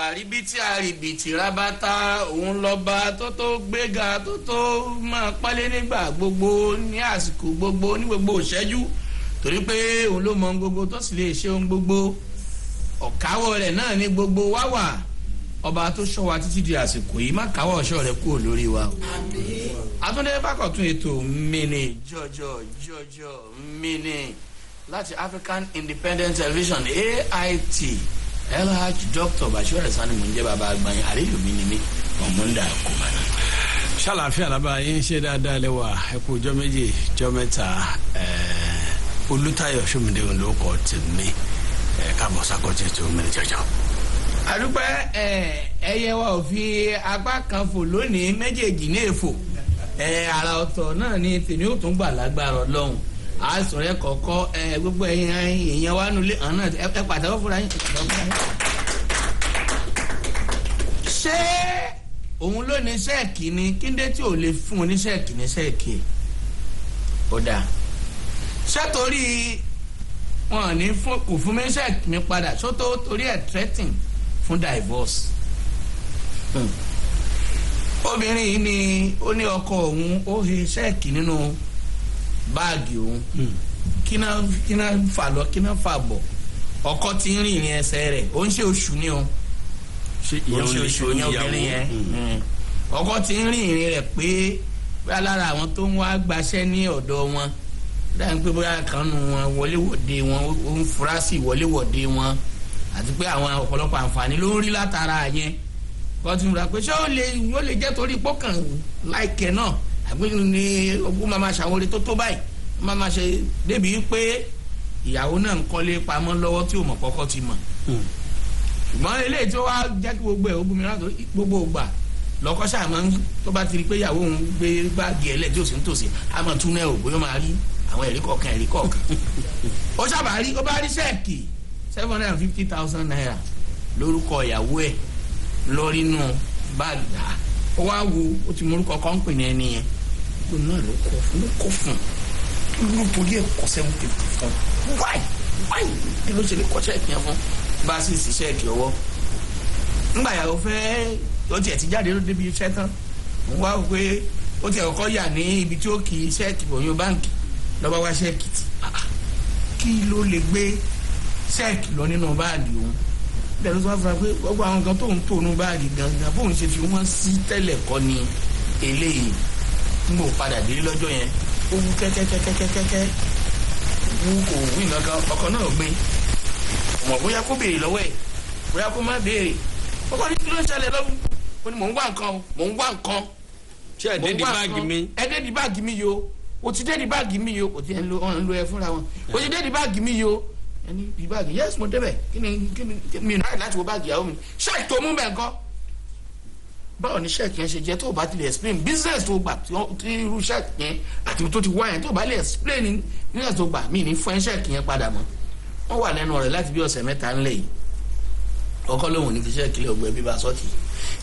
àríbítì rábátá òun lọ́ba tó gbéga tó máa pálé nígbà gbogbo ní àsìkò gbogbo ní gbogbo ìṣẹ́jú torí pé òun ló mọ gbogbo tó sì lè ṣe ohun gbogbo ọ̀káwọ́ rẹ̀ náà ní gbogbo wá wà ọba tó ṣọ́ wa títí di àsìkò yìí má káwọ́ ọ̀ṣọ́ rẹ̀ kúrò lórí wa. Àtúndé Fákọ̀tún ètò mini jọjọ mini láti African Independent Television AIT LH Dr. Bashir Sani mo ń jẹ́ bàbá àgbáyé àríyùmí ni mí ọ̀mọ́ndà kòmánà. Ṣàlàáfíà lábá yín ṣe dáadáa lẹ́wà ẹ kú ọjọ́ méjì ọjọ́ mẹ́ta Olútáyọ̀ Ṣómìdé ló kọ́ tèmi káàbọ̀ sákòtì tó mẹ́rin jọjọ. àdúpẹ́ ẹyẹ wa ò fi apá kan fò lónìí méjèèjì ní èfò àrà ọ̀tọ̀ náà ni tèmi ò tún gbà lágbára Ọlọ́run àásùnrẹ́ kọ̀ọ̀kọ́ gbogbo èèyàn wa nulẹ̀ ọ̀nà ẹ pàtàkó fúnra yín. ṣé òun ló ní sẹ́ẹ̀kì ni kíndé tí ò lè fún un ní sẹ́ẹ̀kì ní sẹ́ẹ̀kì ó dáa ṣé torí wọn ní kò fún mi sẹ́ẹ̀kì mi padà sótó torí ẹ̀ threatening fún divorce. obìnrin yìí ni ó ní ọkọ òun ó he sẹ́ẹ̀kì nínú báàgì òun kí náà fà lọ kí náà fà bọ̀ ọkọ tí ń rìn ìrìn ẹsẹ̀ rẹ̀ ó ń ṣe oṣù ni o oṣù ní obìnrin yẹn ọkọ tí ń rìn ìrìn rẹ̀ pé bóyá lára àwọn tó ń wá gbaṣẹ́ ní ọ̀dọ̀ wọn dáhùn pé bóyá kan nu wọn wọléwọ̀de wọn ó ń fura sí ìwọléwọ̀de wọn àti pé àwọn ọ̀pọ̀lọpọ̀ àǹfààní ló ń rí látara yẹn kọ́ ti múra pé ṣé ó lè jẹ́ torí pọ́kàn láìkẹ́ náà àgbẹ̀ ni ogún máa ṣàwọn orí tó báyìí máa ṣe débi pé ìyàwó náà ń kọ́lé pamọ́ lọ́wọ́ tí ò mọ̀ kọ́kọ́ ti mọ̀ ṣùgbọ́n eléyìí tó wá jẹ́ kí gbogbo ẹ̀ ogun mìíràn gbogbo ògbà lọ́kọ́ ṣàmọ́ tó bá ti rí pé ìyàwó òun gbé báàgì ẹlẹ́ tí ò sí nítòsí àmọ́ tún náà ò bóyá máa rí àwọn ẹ̀rí kọ̀ọ̀kan ó sábà rí ó bá rí sẹ́ẹ̀kì 750,000 naira lórúkọ ìyàwó ẹ̀ lórí inú báàgì dá ó wá wo ó ti mú orúkọ kan pè ní ẹni yẹn ó náà ló kọ́ fún un torí ẹ̀ kọ́ 750 fún wáì kí ló ṣe lè kọ́ sẹ́ẹ̀kì yẹn fún bá sì sí sẹ́ẹ̀kì ọwọ́ ńgbà ìyàwó fẹ́ ó tiẹ̀ ti jáde ló débi iṣẹ́ tán òun wá wò pé ó tiẹ̀ kọ́kọ́ yà ní ibi tí ó kì í sẹ́ẹ̀kì bòyún báǹkì lọ́ba wá sẹ́ẹ̀kì tì kí ló lè gbé sẹ́ẹ̀kì lọ nínú báàgì òun bẹ́ẹ̀ ló sọ fún wa pé gbogbo àwọn nǹkan tóun tóun báàgì gangan bóun ṣe fi wọ́n sí tẹ́lẹ̀ kọ́ ni eléyìí ń bò padà dé lọ́jọ́ yẹn ó wú kẹ́kẹ́kẹ́kẹ́kẹ́ wú kò wí nǹkan ọkọ̀ náà gbé mọ̀ bóyá kó béèrè lọ́wọ́ ẹ̀ bóyá kó má béèrè ọkọ̀ ní kí ló ń ṣẹlẹ̀ lọ́wọ́ ó ní mò ń wá nǹkan ṣé ẹ dé di báàgì mi ẹ dé di báàgì mi yo o ti dé di báàgì mi yo kò tí ẹ ń lo ẹ fúnra wọn o ti dé di báàgì mi yo ẹni di báàgì yes mo débẹ̀ kí ni mi náà láti wo báàgì ìyàwó mi ṣẹ́ẹ̀kì tó mú bẹ́ẹ̀ nǹkan báwo ni ṣẹ́ẹ̀kì yẹn ṣe jẹ́ tó o bá ti lè explain business tó gbà tí irú ṣẹ́ẹ̀kì yẹn àti tó ti wá yẹn tó o bá lè explain business tó gbà mí ní fún ẹ ṣẹ́ẹ̀kì yẹn padà mọ́ wọ́n wà lẹ́nu rẹ̀ láti bí ọ̀sẹ̀ mẹ́ta ńlẹ̀ yìí ọkọ lóhùn ní fi ṣẹ́ẹ̀kì lẹ̀ ọgbẹ́ bíbá sọ́ọ̀tì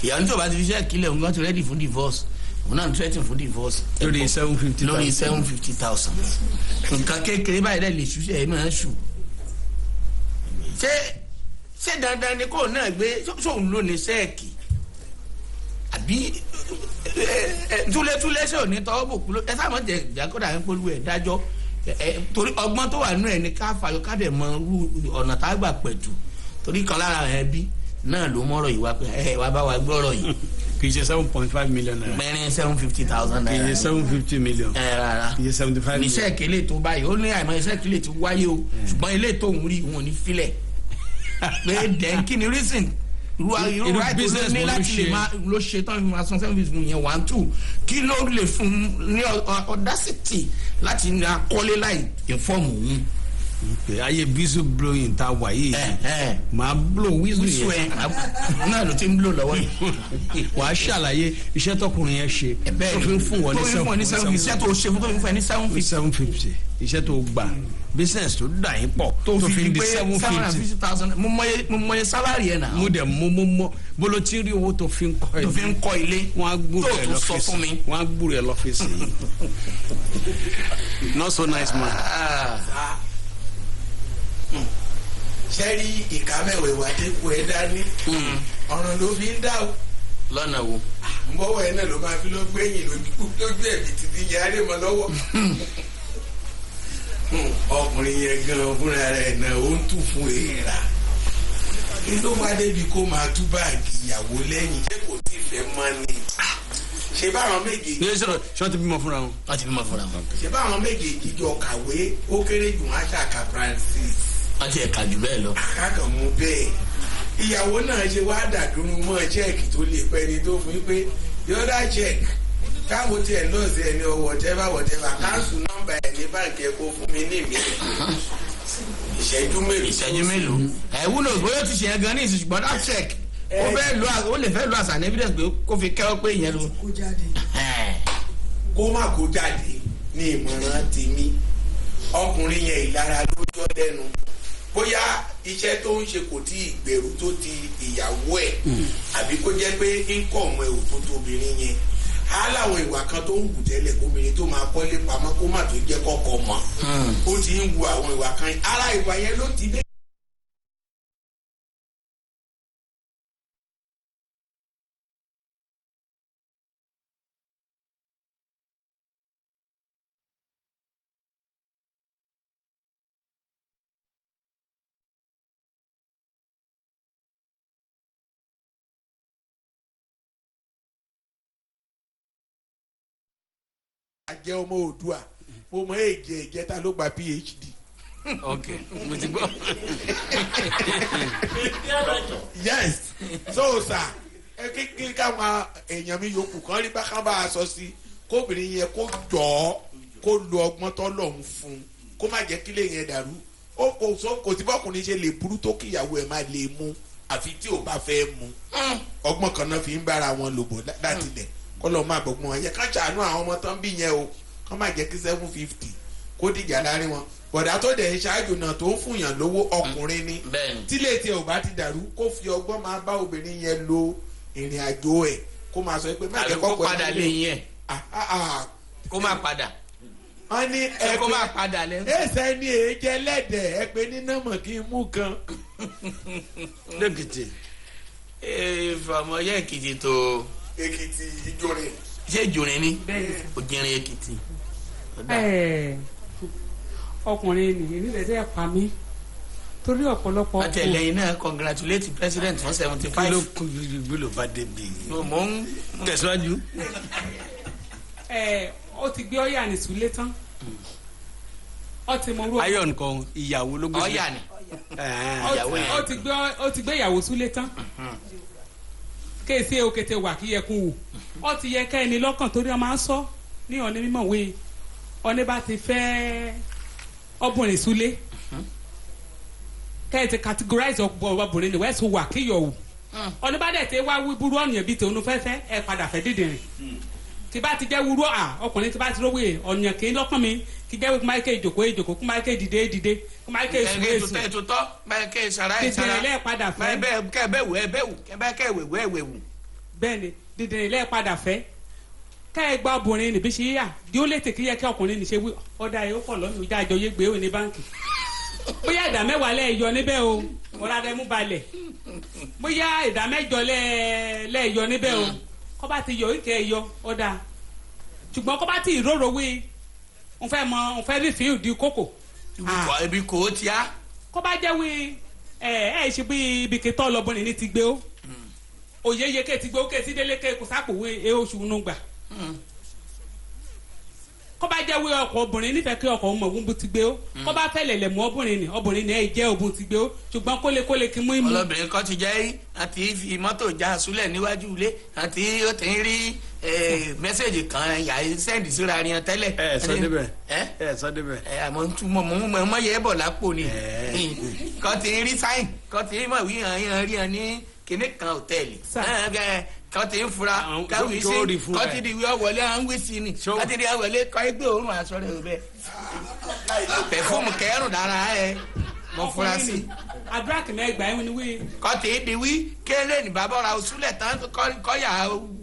ìyàwó ní tó o bá ti fi ṣẹ́ẹ̀kì lẹ̀ òun gan ti ready fún divorce òun náà ń threaten fún divorce lórí 750,000 nǹkan kékeré báyìí dẹ̀ lè ṣú ẹ̀ máa ń ṣù ṣé dandan ni kò náà gbé sóun ló ní sẹ́ẹ̀kì àbí túlẹ̀túlẹ̀ ṣe ò ní tọwọ́ bò kúló ẹ sáà mọ̀ jẹ́ ìjákọ́dà ń polú ẹ̀ dájọ́ torí ọgbọ́n tó wà nínú ẹ̀ ní ká fàyọ ká dẹ̀ mọ ọ̀nà tá a gbà pẹ̀tù torí kan lára ẹ̀ bí náà ló mọ̀rọ̀ yìí wá pé ẹ wá bá wa gbọ́rọ̀ yìí. kì í ṣe 7.5 million naira. mẹ́rin 750,000 naira. kì í ṣe 750 million. rárá kì í ṣe 75 million. níṣẹ́ ìkélé tó báyìí ó ní àìmọ̀ iṣẹ́ ìkélé tó wáyé o ṣùgbọ́n ilé tó ń rí wọn ò ní filẹ̀ pé dẹ́n kí ni reason irú business ní láti lè máa ló ṣe tán fi máa san 750 yẹn 1-2 kí ló lè fún ní audacity láti ní akọ́lé láì inform òun. ayé whistle blowing ta wà yìí máa blow whistle yẹn náà ló ti ń blow lọ́wọ́ yìí. wà á ṣàlàyé iṣẹ́ tọkùnrin yẹn ṣe tó fi ń fún wọn ní 750. iṣẹ́ tó ṣe fún tó fi ń fún ẹ ní 750 iṣẹ́ tó gbà business tó dà yín pọ̀ tó fi di 750,000 mo mọye salary yẹn náà. mo dẹ̀ mo bolo tí rí owó tó fi ń kọ́ ilé. tó fi ń kọ́ ilé wọ́n á gbúrò ẹ̀ lọ́fíìsì wọ́n á gbúrò ẹ̀ lọ́fíìsì yìí not so nice man. sẹ́rí ìka mẹ́wẹ̀ẹ́wà dẹ́kun ẹ̀ dání ọ̀ràn ló fi ń dá o. lọ́nà wo. bọ́wọ́ ẹ̀ náà ló máa fi lọ gbẹ̀yìn lójú ẹ̀bí títí yẹ adé mọ́ lọ́wọ́. ọkùnrin yẹn gan fúnra rẹ̀ náà ó ń tù fún èèrà. kí ló wá débi kó máa tú báàgì ìyàwó lẹ́yìn ṣé kò tí ì fẹ́ mọ́ ni. ṣé báwọn méjèèjì. ní sọ̀rọ̀ ṣé wọ́n ti bímọ fúnra wọn. wọ́n ti bímọ fúnra wọn. ṣé báwọn méjèèjì jọ kàwé ó kéré jù wọn aṣáka Francis. wọ́n ti ẹ̀ka jù bẹ́ẹ̀ lọ. àkàkàn mú bẹ́ẹ̀ ìyàwó náà ṣe wá dàdúró mọ́ ṣẹ́ẹ̀kì tó lè pẹ́ ni tó fún pé the other check káwọn tiẹ̀ lọ́ọ̀sì ẹni whatever káńsù nọ́mbà ẹ̀ ní báńkì ẹ̀ kó fún mi ní ìmí ìṣẹ́jú mélòó. ẹ wúlò bóyá ti ṣe yẹn gan ní ìsìn ṣùgbọ́n that check ó lè fẹ́ lo as an evidence pé kó fi kẹ́wọ́ pé ìyẹn ló. kó má kó jáde ní ìmọ̀ràn tèmi ọkùnrin yẹn ìlara ló yọ lẹ́nu bóyá iṣẹ́ tó ń ṣe kò tí ì gbèrú tó ti ìyàwó ẹ̀ àbí kó jẹ́ pé íńkọ̀mù ẹ̀ ò tó tóbìnrin yẹn á láwọn ìwà kan tó ń wù tẹ́lẹ̀ kóbìnrin tó máa kọ́lé pamọ́ kó má tó jẹ́ kọ́kọ́ mọ̀ ó ti ń wu àwọn ìwà kan ara ìwà yẹn ló ti dé. jẹ́ ọmọ Oòduà mo mọ èjì ìjẹta ló gba PhD. ok mo ti gbọ́. yes so sir kí káwọn èèyàn mi yòókù kan rí bákan bá a sọ sí kóbìnrin yẹn kó jọ kó lo ọgbọ́n tó lọ́hùn fún un kó má jẹ́ kílé yẹn dàrú kò tí bọ́kùnrin ṣe lè burú tó kíyàwó ẹ̀ má lè mú àfi tí ò bá fẹ́ mú ọgbọ́n kan náà fi ń bára wọn lò bọ̀ láti lẹ̀ kọlọ máa bọ̀ gbọ́n ẹ̀yẹ ká ṣàánú àwọn ọmọ tán bí yẹn o kọ́ máa jẹ́ kí 750 kó dìjà láàrin wọn bọ̀dá tó dẹ̀ ṣáájú náà tó ń fúnyàn lówó ọkùnrin ni tílé tí ò bá ti dàrú kó fi ọgbọ́n máa bá obìnrin yẹn lo ìrìn àjò ẹ̀ kó máa sọ pé má jẹ́ kọ́kọ́ padà lé yẹn kó má padà wọ́n ní ẹ kó má padà lẹ́ ẹsẹ̀ ní èéjẹ́ lẹ́dẹ̀ ẹ pé nínú mọ̀ kí n mú kan. lẹ́kìtì. fàmọ́yẹ́ Èkìtì tó. Èkìtì ìjọrin. ṣé ìjọrin ni òjìrin Èkìtì. ọkùnrin nìyí nílẹ̀ dẹ́ pa mí torí ọ̀pọ̀lọpọ̀. àtẹlẹyìn náà congratulate president for 75. kí ló kún gbígbó ló bá débi. mo ń tẹ̀síwájú. ó ti gbé ọ̀yà ní sùlẹ̀ tán ó ti mọ orú. ayọ̀ nǹkan ìyàwó ló gbé sílẹ̀. ọ̀yà ni. ó ti gbé ìyàwó sùlẹ̀ tán kéèsì òkété wà kí yẹ kún wò ó ti yẹ kẹ́ni lọ́kàn torí ọ máa ń sọ ní ọ̀nà mímọ̀ wé ọ̀nà bá ti fẹ́ ọbùnrin súlé kẹ́ẹ̀ ti categorize ọbùnrin níwẹ̀ sọ wà kí yọ̀ wò ọ̀nà bá dẹ̀ tẹ́ wá wíburú ọ̀nìyàn bíi tòun fẹ́fẹ́ ẹ padà fẹ́ dídìrín tí bá ti jẹ́ wúrú ọkùnrin tí bá ti rówó ọ̀nìyàn kì í lọ́kàn mi kì í jẹ́ wípé máìkè ìjòkó kí máìkè dìde kí máìkè èsù ètùtọ́ máìkè sara dídìrín lẹ́ẹ̀ padà fẹ́ bẹ́ẹ̀ni dídìrín lẹ́ẹ̀ padà fẹ́ ká ẹ gba obìnrin níbi ṣe yíyà di ó lè tè kí yẹ kí ọkùnrin ní ṣe wí ọ̀dà yìí ó pọ̀ lọ́nà ìjà àjọ yé gbé òní báńkì bóyá ìdá mẹ́wàá lẹ́ẹ̀yọ níbẹ̀ o ọ̀rá rẹ mú balẹ̀ bóyá ìdá mẹ́jọ lẹ́ẹ̀yọ níbẹ̀ o kọ́ bá ti yọ ìkẹ́ ẹ̀yọ ọ̀dà ṣùgbọ́n kọ́ bá ti ìróró wí n fẹ́ rí fíìl di kókò. ibi kò tí a. kọ́ bá jẹ́ wí ṣe bí ibi kẹtọ́ lọ́bọ̀nì ní ti gbé o òye iye ké ti gbé o ké ti délé ké kò sápò wí oṣù nù gbà kọ́ bá jẹ́ wí ọkọ̀ obìnrin nífẹ̀ẹ́ kí ọkọ̀ ọmọ òun bó ti gbé o kọ́ bá fẹ́ lẹ̀lẹ̀ mú obìnrin ni ẹ̀ jẹ́ òun ti gbé o ṣùgbọ́n kólekóle kí mú ìmú. ọlọ́bìnrin kan ti jẹ́ àti fi mọ́tò já súlẹ̀ níwájú ilé àti ó ti ń rí mẹ́sẹ̀gì kan yà á sẹ́ndì síra rí hàn tẹ́lẹ̀. ẹ sọ débẹ̀. àmọ́ túmọ̀ mọ́ yẹ bọ̀ lápò ni kan ti ń rí sáìn kan ti ń mọ̀ wí hàn rí hàn ní kinní kan hòtẹ́ẹ̀lì kọ́ ti ń fura káwí sí kọ́ ti di wíwọ́ wọlé à ń wí sí ni kọ́ ti di wọlé kọ́ ẹgbẹ́ òórùn aṣọ rẹ̀ bẹ́ẹ̀ pẹ̀fúmù kẹrùn dára ẹ̀ mọ fura sí. àdúrà kìnnà ẹgbàá ẹ̀wọ̀n ni wí. kọ́ ti di wí kéèlé ní bàbá ra òṣùlẹ̀ tán kọ́yà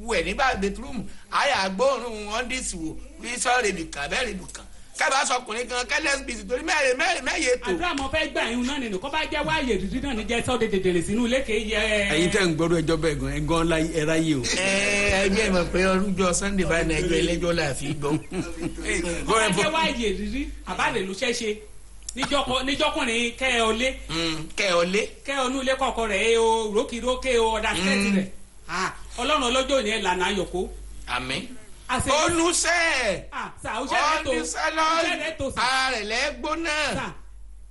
wẹ̀ nígbà bẹ́túrúmù àyà gbóòórùn wọn dì sí wò wí sọ́ọ̀rì bìkan bẹ́ẹ̀rì bìkan kábàá sọkùnrin kan kẹ́lẹ́sì bìsì torí mẹ́yẹ tó. àdúrà mo fẹ́ gbà yín náà nínú kó bá jẹ́ wáyé dídí náà ní jẹ́ sọ́ọ́ dèdèrè sínú ilé kéye. ẹ̀yin tẹ́ ń gbọ́dọ̀ ẹjọ́ bẹ́ẹ̀ gan ẹ̀gán ẹ̀rá yìí o. ẹgbẹ́ mọ̀ pé ọdúnjọ́ Sunday báyìí náà ẹjọ́ ẹlẹ́jọ́ là fi gbọ́. kó bá jẹ́ wáyé dídí àbálẹ̀ ló ṣẹ́ṣe níjọkùnrin kẹ́ ẹ ọlé. kẹ́ ẹ ọnú ilé kọ̀ọ̀kan rẹ̀ ẹ o rókìrókè o ọ̀dà skẹ́ẹ̀tì rẹ̀ ọlọ́run ọlọ́jọ́ òní ẹ̀ lànà ayọ̀kó. àmín. olùsẹ́ olùsẹ́ lọ àrẹ̀lẹ̀ gbóná.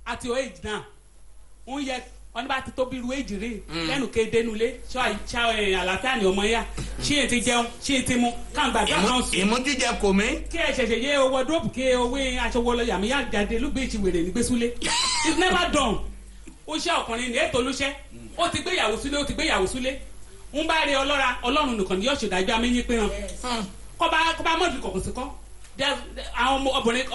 àti o èjì náà ń yẹ wọn bá ti tóbi ru èjì rí lẹ́nu kéde nulẹ̀ ṣá àlàáfíà ni ọmọ yá ṣí ètí jẹun ṣí ètí mu káǹgbà bí àwọn sùn. ìmújíjẹ kò mí. kí ẹ ṣẹ̀ṣẹ̀ yé owó dúrópù kí owó aṣọ wọlé yàmíyá jáde lùgbé ìṣì wèrè ní gbésúlé it's never done. ó ṣe ọkùnrin ní ètò olúṣẹ́ ó ti gbéyàwó súlé ń bá rí ọlọ́run nìkan ní yóò ṣèdájọ́ amíyín pé hàn kọba mọ̀dù kọ̀kọ̀ sí kọ́ àwọn obìnrin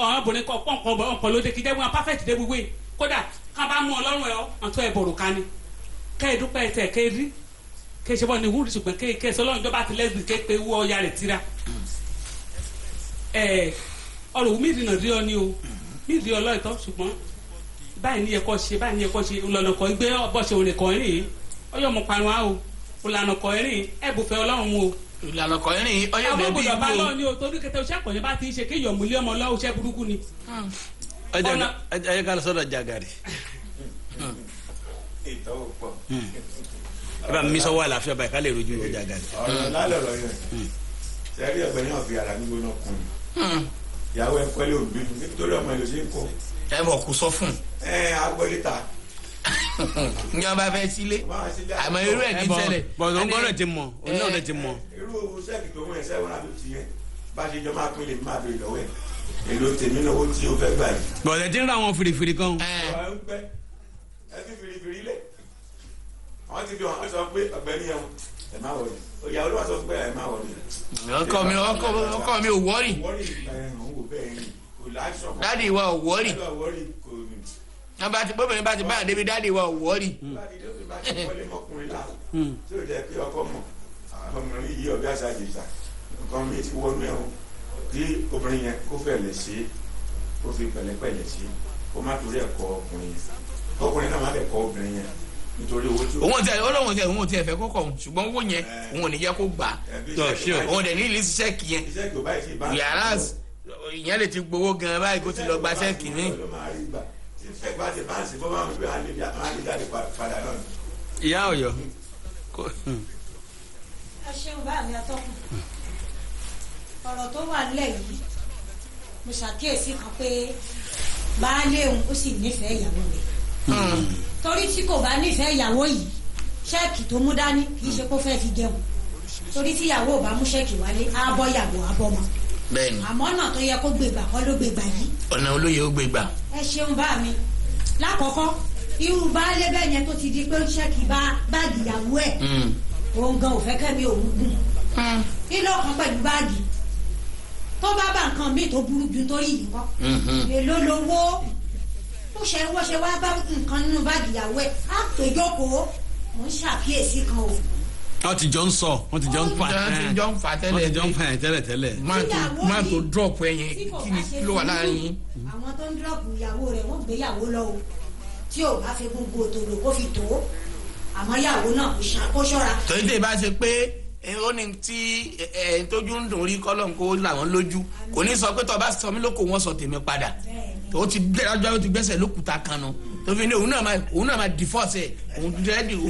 ọ̀pọ̀ lóde kí jẹ́ wọn perfect dé wíwé kódà ká bá mú ọlọ́run ẹ̀ ọ̀tọ́ ẹ̀ bọ̀rù ká ní kẹ́ ẹ̀ dúpẹ́ ẹ̀tẹ̀ kẹ́ ẹ̀ rí kẹ́ ẹ̀ ṣe bọ́ ní wúrú ṣùgbọ́n kẹ́ ẹ̀ sọ lọ́run ìjọba ti lẹ́sìn kẹ́ pé wọ́ ọya rẹ̀ tira ọ̀rọ̀ mi ìrìnà rí ọ ní o mi rí ọlọ́ ìtọ́ ṣùgbọ́n báyìí ní ẹ̀kọ́ ṣe ìlànà ìgbé bọ́ṣe òrìn kan rìn ọyọ́ mo parun á o ìlànà kan rìn ẹ̀bùfẹ́ ọlọ́run mu o ìlànà kan rìn ọyọ́ bẹ́ẹ̀ bí ibo. àwọn gbọdọ̀ bá lọ ní o torí kẹtẹ oṣù àkànní bá ti ń ṣe kéèyàn múlé ọmọ lọ́wọ́ iṣẹ́ burúkú ni. ọjọ́ ká lọ sọ́dọ̀ Jagari. ìtọ́wò pọ̀. ẹ bá mi sọ wà láfíà báyìí ká lè rojú ìwọ Jagari. ọ̀rọ̀ lálẹ́ ọ̀rọ̀ yẹn sẹ́rí ọ̀gbẹ́ni ọ̀fi ara gbígbóná kun ìyàwó ẹ̀ pẹ́lẹ́ òbí nítorí ọmọ ìlú sí ń kọ́. ẹ bọ̀ kó sọ fún. agbọ́lítà. ní ọba fẹ́ sílé àmọ́ irú ẹ̀ ní ṣẹlẹ̀. bọ̀dọ̀ ń gbọ́dọ̀ ti mọ̀ òun náà ti mọ̀. irú sẹ́ẹ̀kì tó mú ẹ sẹ́wọ́n àti ti yẹn bá ṣe jọ máa pín lè máa bèèrè lọ́wọ́ ẹ̀ èlò tèmi náà ó tí o fẹ́ gbà yìí. bọ̀dọ̀ ti ń ra àwọn fìrìfìrì kan. ẹ fi fìrìfìrì lé àwọn ti fi hàn sọ pé ọ̀gbẹ́ni yẹn ẹ má wọlé òyà olúwa sọ pé ẹ má wọlé. ọkọ mi ò wọ́rì. dáàdi wa ò wọ́rì. bóbìnrin bá ti báyà débi dáàdi wa ò wọ́rì. tí o jẹ pé ọkọ mọ ọmọbìnrin yìí ọbẹ àṣàjèṣà nǹkan mi ti wọnú ẹ o kí obìnrin yẹn kó fẹlẹ ṣe kó fi pẹ̀lẹ́pẹ̀lẹ́ ṣe kó má torí ẹ kọ ọkùnrin yẹn ọkùnrin náà má lè kọ obìnrin yẹn nítorí owó tí òun tí ẹ fẹ́ kọkọ ṣùgbọ́n owó yẹn òun ò ní jẹ́ kó gbà òun dẹ̀ ní ìlísí ṣẹ́ẹ̀kì yẹn yàrá ìyẹn lè ti gbowó gan báyìí kó ti lọ gba ṣẹ́ẹ̀kì ní. ìyá Ọ̀yọ́. ẹ ṣeun bá mi atọ́kùn ọ̀rọ̀ tó wà nílẹ̀ yìí mo ṣàkíyèsí kan pé baálé òun ó sì nífẹ̀ẹ́ ìyàwó rẹ̀ torí tí kò bá nífẹ̀ẹ́ ìyàwó yìí ṣẹ́ẹ̀kì tó mú dání kì í ṣe kó fẹ́ fi jẹun torí tí ìyàwó ò bá mú ṣẹ́ẹ̀kì wálé á bọ́ ìyàwó á bọ́ mọ́ bẹ́ẹ̀ni àmọ́ ọ̀nà tó yẹ kó gbégbà kọ́ ló gbégbà yìí. ọ̀nà olóye ó gbégbà. ẹ ṣeun bá mi lákọ̀ọ́kọ́ irú baálé bẹ́ẹ̀ yẹn tó ti di pé ṣẹ́ẹ̀kì bá báàgì ìyàwó ẹ̀ òun gan ò fẹ́ kẹ́mi òun gùn kí ló kàn pẹ̀lú báàgì tó bá bá nǹkan míì tó burú ju torí yìí kọ́ èló lowó ó ṣe wọ́n ṣe wá bá nǹkan nínú báàgì ìyàwó ẹ̀ á pè jókòó mò ń ṣàkíyèsí kan o. wọ́n ti jọ ń sọ wọ́n ti jọ ń fa tẹ́lẹ̀. má tó drop ẹyin kí ni ló wà láàrin yín. àwọn tó ń drop ìyàwó rẹ̀ wọ́n gbé ìyàwó lọ o tí ò bá fi gbogbo òtòlò kó fi tó àmọ́ ìyàwó náà kó ṣọ́ra. torí tèmi bá ṣe pé ó ní tí tójú ń dùn rí kọ́lọ̀ kó làwọn lójú kò ní sọ pé tó bá sọ mí lóko wọ́n sọ tèmi padà ó ti gbẹ́sẹ̀ lókùúta kan nu tó fi ní òun náà máa divorce ẹ̀ òun rẹ́dì o.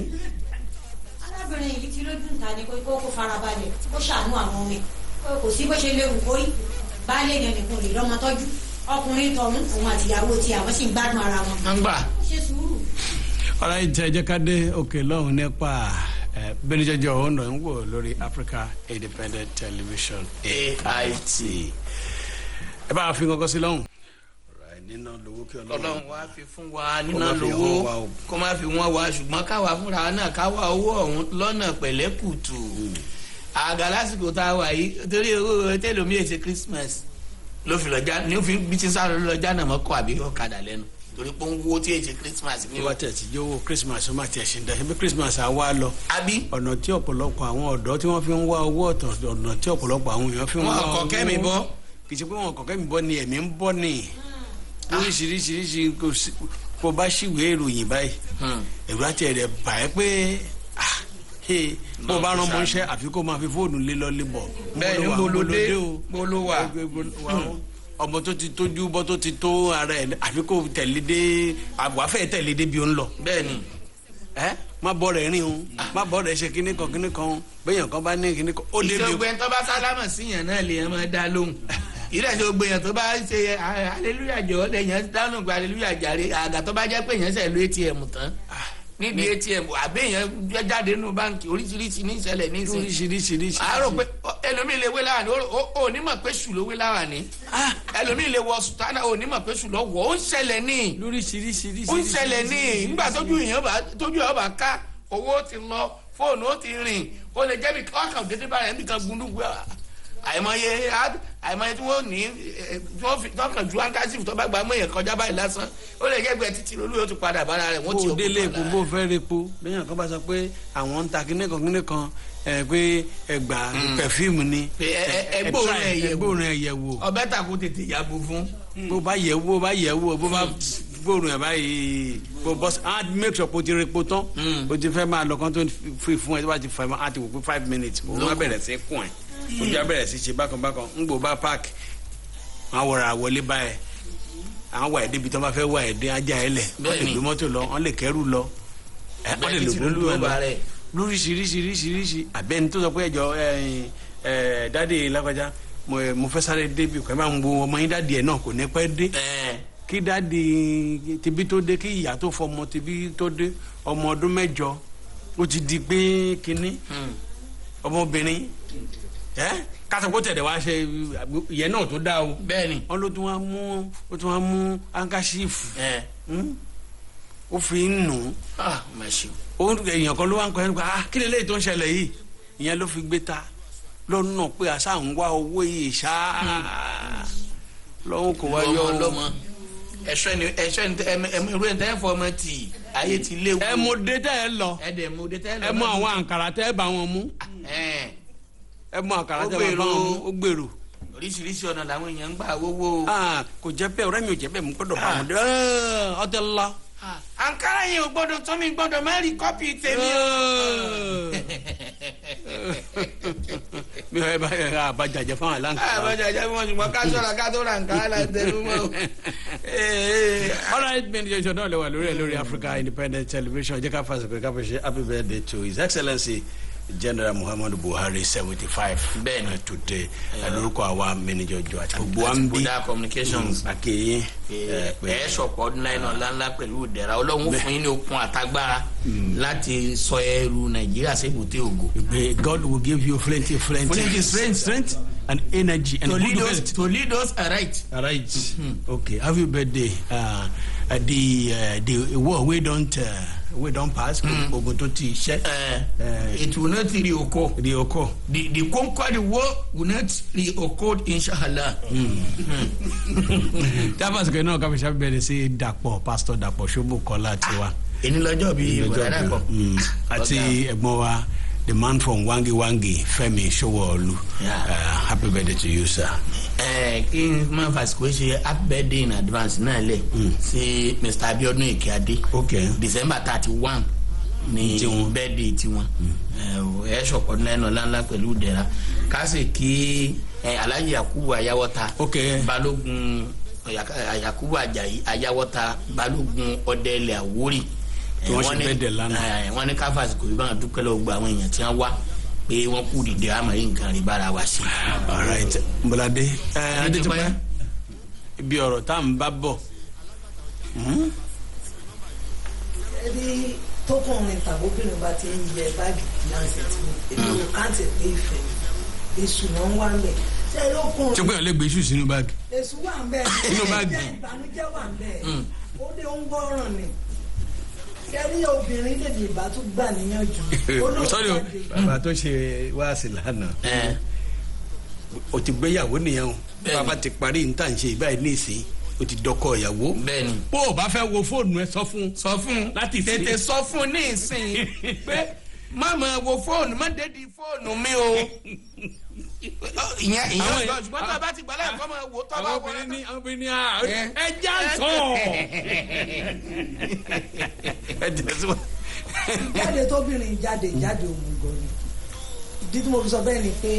arábìnrin yìí ti lójú ń ta ni kó farabalẹ̀ kó ṣàánú àwọn ọmọ ẹ̀ kò sí bó ṣe léwu kórí baálé yẹn nìkan lè lọ́mọ tọ́jú ọkùnrin tọ̀hún òun àtìyàwó tí àwọn sì ń gbádùn ara wọn. wọ́n gbà. ó ṣe sùúrù. ọ̀rọ̀ ìjẹ́ ká dé òkè lọ́hùn nípa bẹ́ẹ̀ni ọ̀hún náà ń wò lórí Africa Independent Television AIT. ẹ bá a fi kankan sí lọ́hùn. nínà lówó kí Ọlọ́run wá fi fún wa nínà lówó kó má fi wọ́n wá ṣùgbọ́n káwa fúnra náà káwa owó ọ̀hún lọ́nà pẹ̀lẹ́kùtù àgà lásìkò tá a wà yìí torí owó tẹ́lómi èsì Christmas ló fi lọ́jà ní òfin bí ti sáré lọ́jà náà mọ́kọ́ àbí ọ̀kadà lẹ́nu torí pé ń wo tí èsì Christmas ní. wọ́n tẹ̀ sí yówó Christmas ó má tiẹ̀ ṣe ń dá ṣe Christmas á wá lọ. àbí. ọ̀nà tí ọ̀pọ̀lọpọ̀ àwọn ọ̀dọ́ tí wọ́n fi ń wá owó ọ̀tọ̀ ọ̀nà tí ọ̀pọ̀lọpọ̀ àwọn èèyàn fi ń wá owó. wọn kọ kẹ́mi bọ́ kì í ṣe pé wọn kọ̀kẹ́ mi bọ́ ni ẹ̀mí ń bọ́ ni oríṣiríṣiríṣi kò bá ṣìwé ìròyìn báyìí ẹ̀rù àti ẹ̀rẹ̀ bà ẹ́ pé bó bá rán mọ́ṣẹ́ àfi kó máa fi fóònù lé lọ lé bọ̀. bẹ́ẹ̀ ni bolódé ọmọ tó ti tójú bọ́ tó ti tó ara ẹ̀ àfi kó tẹ̀lé dé àwàfẹ́ tẹ̀lé dé bí ó ń lọ. bẹ́ẹ̀ ni má bọ́ rẹ̀ rìn o má bọ́ rẹ̀ ṣe kíní kan bẹ́yàn kan bá ní kíní kan ó lé bí o. ìṣògbè tó bá sálámà síyàn náà lè máa dá lóhùn ìrẹsì ògbèyàn tó bá ṣe aleluya jọ lẹ́yìn dáhùn gba aleluya jàre àgà tó bá jẹ́ pé èèyàn ṣe lu atm tán níbi atm àbẹ̀yàn jáde nínú báńkì oríṣiríṣi ní ìṣẹ̀lẹ̀ ní ìsìn oríṣiríṣi. àárò pé ẹlòmíì lè wé láwàní ó ní mọ̀ pé ṣù ló wé láwàní ẹlòmíì lè wọ sùtánà ó ní mọ̀ pé ṣù lọ wọ̀ ó ń ṣẹlẹ̀ ní lóríṣiríṣi. ó ń ṣẹlẹ̀ ní nígbà tójú èèyàn bá ká owó ti lọ fóònù ó ti rìn ó lè jẹ́ bí ọkàn dédé bá rẹ̀ nìkan gbúndùgbò àìmọye tí wọ́n ní tí wọ́n fi tọkàn ju ankasif tó bá gba mọ́ èèyàn kọjá báyìí lásán ó lè jẹ́ gbẹ títí lolú yóò ti padà bára rẹ̀ wọ́n ti òkú délé epo bó fẹ́ repo bẹ́ẹ̀ kan bá sọ pé àwọn ń ta kíní kan pé ẹgbà pẹfíìmù ni ẹgbóòrùn ẹ̀yẹ̀wò ọbẹ̀ tàkùn tètè yàgò fún. bó bá yẹ̀wò bó bá gbóòrùn ẹ̀ báyìí bó bọ́ á make sure kó ti repo tán ó ti fẹ́ máa lọ kán tó fi fún ẹ tó bá ti fẹ́ á ti wò pé 5 minutes ó má bẹ̀rẹ̀ sí kún ẹ̀ ojú abẹ́rẹ́ sí ṣe bákan ń gbò bá park wọn wọra wọlé báyẹn àwọn wà ẹ̀dẹ́bi tí wọ́n bá fẹ́ wà ẹ̀dẹ́ ajá ẹ̀ lẹ̀ wọ́n lè gbé mọ́tò lọ wọ́n lè kẹ́rù lọ wọ́n lè lògbólú ẹ̀ lọ lóríṣiríṣiríṣiríṣi àbẹ́ni tó sọ pé ẹ̀jọ̀ dáàdi lágbájá mo fẹ́ sáré débi kò ẹ máa ń wo ọmọ yín dáàdi ẹ̀ náà kò ní pẹ́ dé kí dáàdi tibí tó dé kí ìyá tó fọmọ tibí tó dé ọmọ ọdún 8 ó ti di pé kínní ọmọbìnrin kásìkò tẹ̀lé wá ṣe ìyẹn náà tó dá o. bẹ́ẹ̀ni. wọn ló tún wá mú ankasífù. ó fi ń nù. èèyàn kan ló wá ń kọ́ ẹ́ nípa kí lè léyìí tó ń ṣẹlẹ̀ yìí ìyẹn ló fi gbé ta lọ́nà pé àṣà ń wá owó yìí ṣáá lọ́wọ́ kò wá yọ ọlọ́mọ ẹ̀ṣọ́ ni ẹ̀rọ ẹ̀ tẹ́ fọ ọmọ tì ayé ti léwu. ẹ mọ dé tẹ́ ẹ lọ ẹ mọ àwọn àǹkàrà tẹ́ ẹ bá wọn mú ẹ mọ àkàrà tẹ́ ẹ bá wọn mú ó gbèrò. oríṣiríṣi ọ̀nà làwọn èèyàn ń gbà wówó. kò jẹ́ bẹ́ẹ̀ ọ̀rẹ́ mi ò jẹ́ bẹ́ẹ̀ mú gbọ́dọ̀ bá wọn dé ọtẹ lọ. àǹkárá yẹn ò gbọ́dọ̀ tó mi gbọ́dọ̀ má rí kọ́pì tèmi o. mi ò bá àbájáde fún àlàǹkà. àbájáde fún wọn ṣùgbọ́n ká sọ̀rọ̀ ká tó ra àǹkárá la tẹnu mọ́ o. alright bẹ́ẹ̀ni jẹ́ ìṣọ̀dọ̀ lẹ́wà lórí Africa Independent Television jẹ́ ká fàṣẹ pé ká fi ṣe happy birthday to His Excellency General Muhammadu Buhari 75. bẹ́ẹ̀ni today lórúkọ àwa mẹnijọjọ àti gbogbo wa ń bí Buda Communications akéyìn ẹ sọpọ ọdún náà iná ńláńlá pẹ̀lú ìdẹ̀ra Ọlọ́run fún yín ní okun àtagbára láti sọ ẹrù Nàìjíríà sí èbúté ògo. God will give you plenty strength and energy and to lead us aright. Okay, happy birthday. The war we don't pass. Ogun tó ti ṣe. It will not reoccur. The conquered war will not reoccur inshallah. Tábàsì kan náà káfíńsì bẹ̀rẹ̀ sí Pastor Dàpọ̀ Ṣóbùkọ́lá tiwa. Èyí lọ́jọ́ bíi bọ̀dá Dàpọ̀. Àti ẹ̀gbọ́n wa the man from Wangi Fẹ́mi Ṣówóolú. Happy birthday to you, sir. Kí n máa fàsìkò ṣe happy birthday in advance náà lẹ̀ sí Mr. Abiodun Ìkíadé. December 31 ní birthday tiwọn. Ẹ ṣọ̀pọ̀ lẹ́nu ńláńlá pẹ̀lú ìdẹ̀ra. Ká sì kí Alhaji Yakubu Ayáwọ́ta Balógun Yakubu Ajayi Ayáwọ́ta Balógun Ọdẹlẹ̀ Àwórì. Wọ́n ṣe bẹ́ẹ̀dẹ̀ lánàá. Wọ́n ní ká fàsìkò yìí bá wọn dúpẹ́ lọ́wọ́ gba àwọn èèyàn tí wọ́n wá pé wọ́n kú dìde àmọ́ yìí nǹkan rí bára wa sí. Alright Mbọ́ládé Adétúpẹ́ ibi ọ̀rọ̀ tá à ń bá bọ̀. ẹni tókùnrin tàbóbìnrin bá ti ń yẹ báàgì láǹṣẹ tí èmi ò káǹtì pé ìfẹ́ èṣù náà ń wá mẹ́ ṣé lókùnrin. tí ó gbọ́dọ̀ lè gbé iṣu sínú báàgì. èṣù wà ń bẹ́ẹ̀ nínú báàgì. ìbànújẹ́ wà ń bẹ́ẹ̀ ó ní ó ń gbọ́ràn ni kẹ́rí obìnrin lè dè bá tún gbà níyànjú. sọ́ni o bàbá tó ṣe wáàsí lánàá o ti gbéyàwó nìyẹn o bàbá ti parí níta ń ṣe ìbáyìí ní ìsìn o ti dọkọ ìyàwó. bẹ́ẹ̀ni. bó o bá fẹ́ wo fóònù ẹ sọ fún láti tètè sọ fún ní ìsìn pé má máa wo fóònù má dédi fóònù mi o ìyẹn ọjọ́ ṣùgbọ́n tó bá ti gbọ́ láì fọ́mọ wò tó bá wọ́n. àwọn obìnrin ní ẹja sọ. ẹ tẹ̀síwọ́n. jáde tóbìnrin jáde òmùgọ̀ ni ìdí tí mo fi sọ bẹ́ẹ̀ ni pé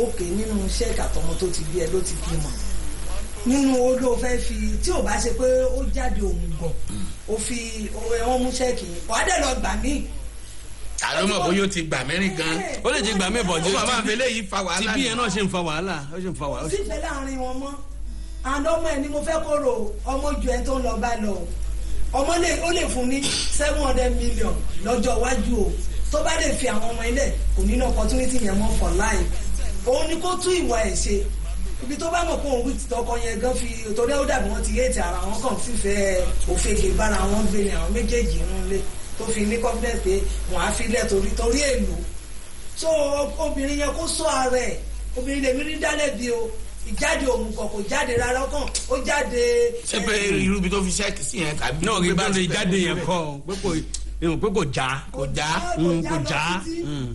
òkè nínú iṣẹ́ ìkàtọ́mọ tó ti bí ẹ ló ti bímọ nínú olú fẹ́ fi tí ò bá ṣe pé ó jáde òmùgọ̀ ó fi ẹ̀wọ̀n mú ṣẹ́ẹ̀kì wàá dẹ̀ lọ gbà mí. àlọ́ mọ̀ bóyá ó ti gbà mẹ́rin gan. ó lè ti gbà mí bọ̀ ó máa fẹ́ léyìí fa wàhálà. ti bí yẹn náà ṣe ń fa wàhálà ó ṣe ń fa wàhálà. kò sí ìfẹ́ láàrin wọn mọ́ àná ọmọ ẹ̀ ni mo fẹ́ kó rò ọmọ ju ẹ tó ń lọ bá lọ ọmọ ó lè fún ní 700 million lọ́jọ́ iwájú o tó bá lè fi àwọn ọmọ ilẹ̀ kò ní ní opportunity yẹn mọ́ for life òun ni kó tún ìwà ẹ̀ ṣe ibi tó bá mọ̀ pé òun ti tọkọ yẹn gan fi torí ó dàbí wọn ti yéètì ara wọn kàn fífẹ́ òfegè bára wọn gbé ni àwọn méjèèjì ń lé tó fi ní confidence pé wọn á fi lẹ̀ torí èlò so obìnrin yẹn kó sọ ara ẹ̀ obìnrin lèmi rí dálẹ̀ bí o ìjáde òmùgọ̀ kò jáde rárá kàn ó jáde. ṣé pé irú ibi tó fi ṣẹ́ẹ̀kì sí yẹn tàbí. náà kí bá lè jáde yẹn kọ́ pé kò já. kò já. kò já.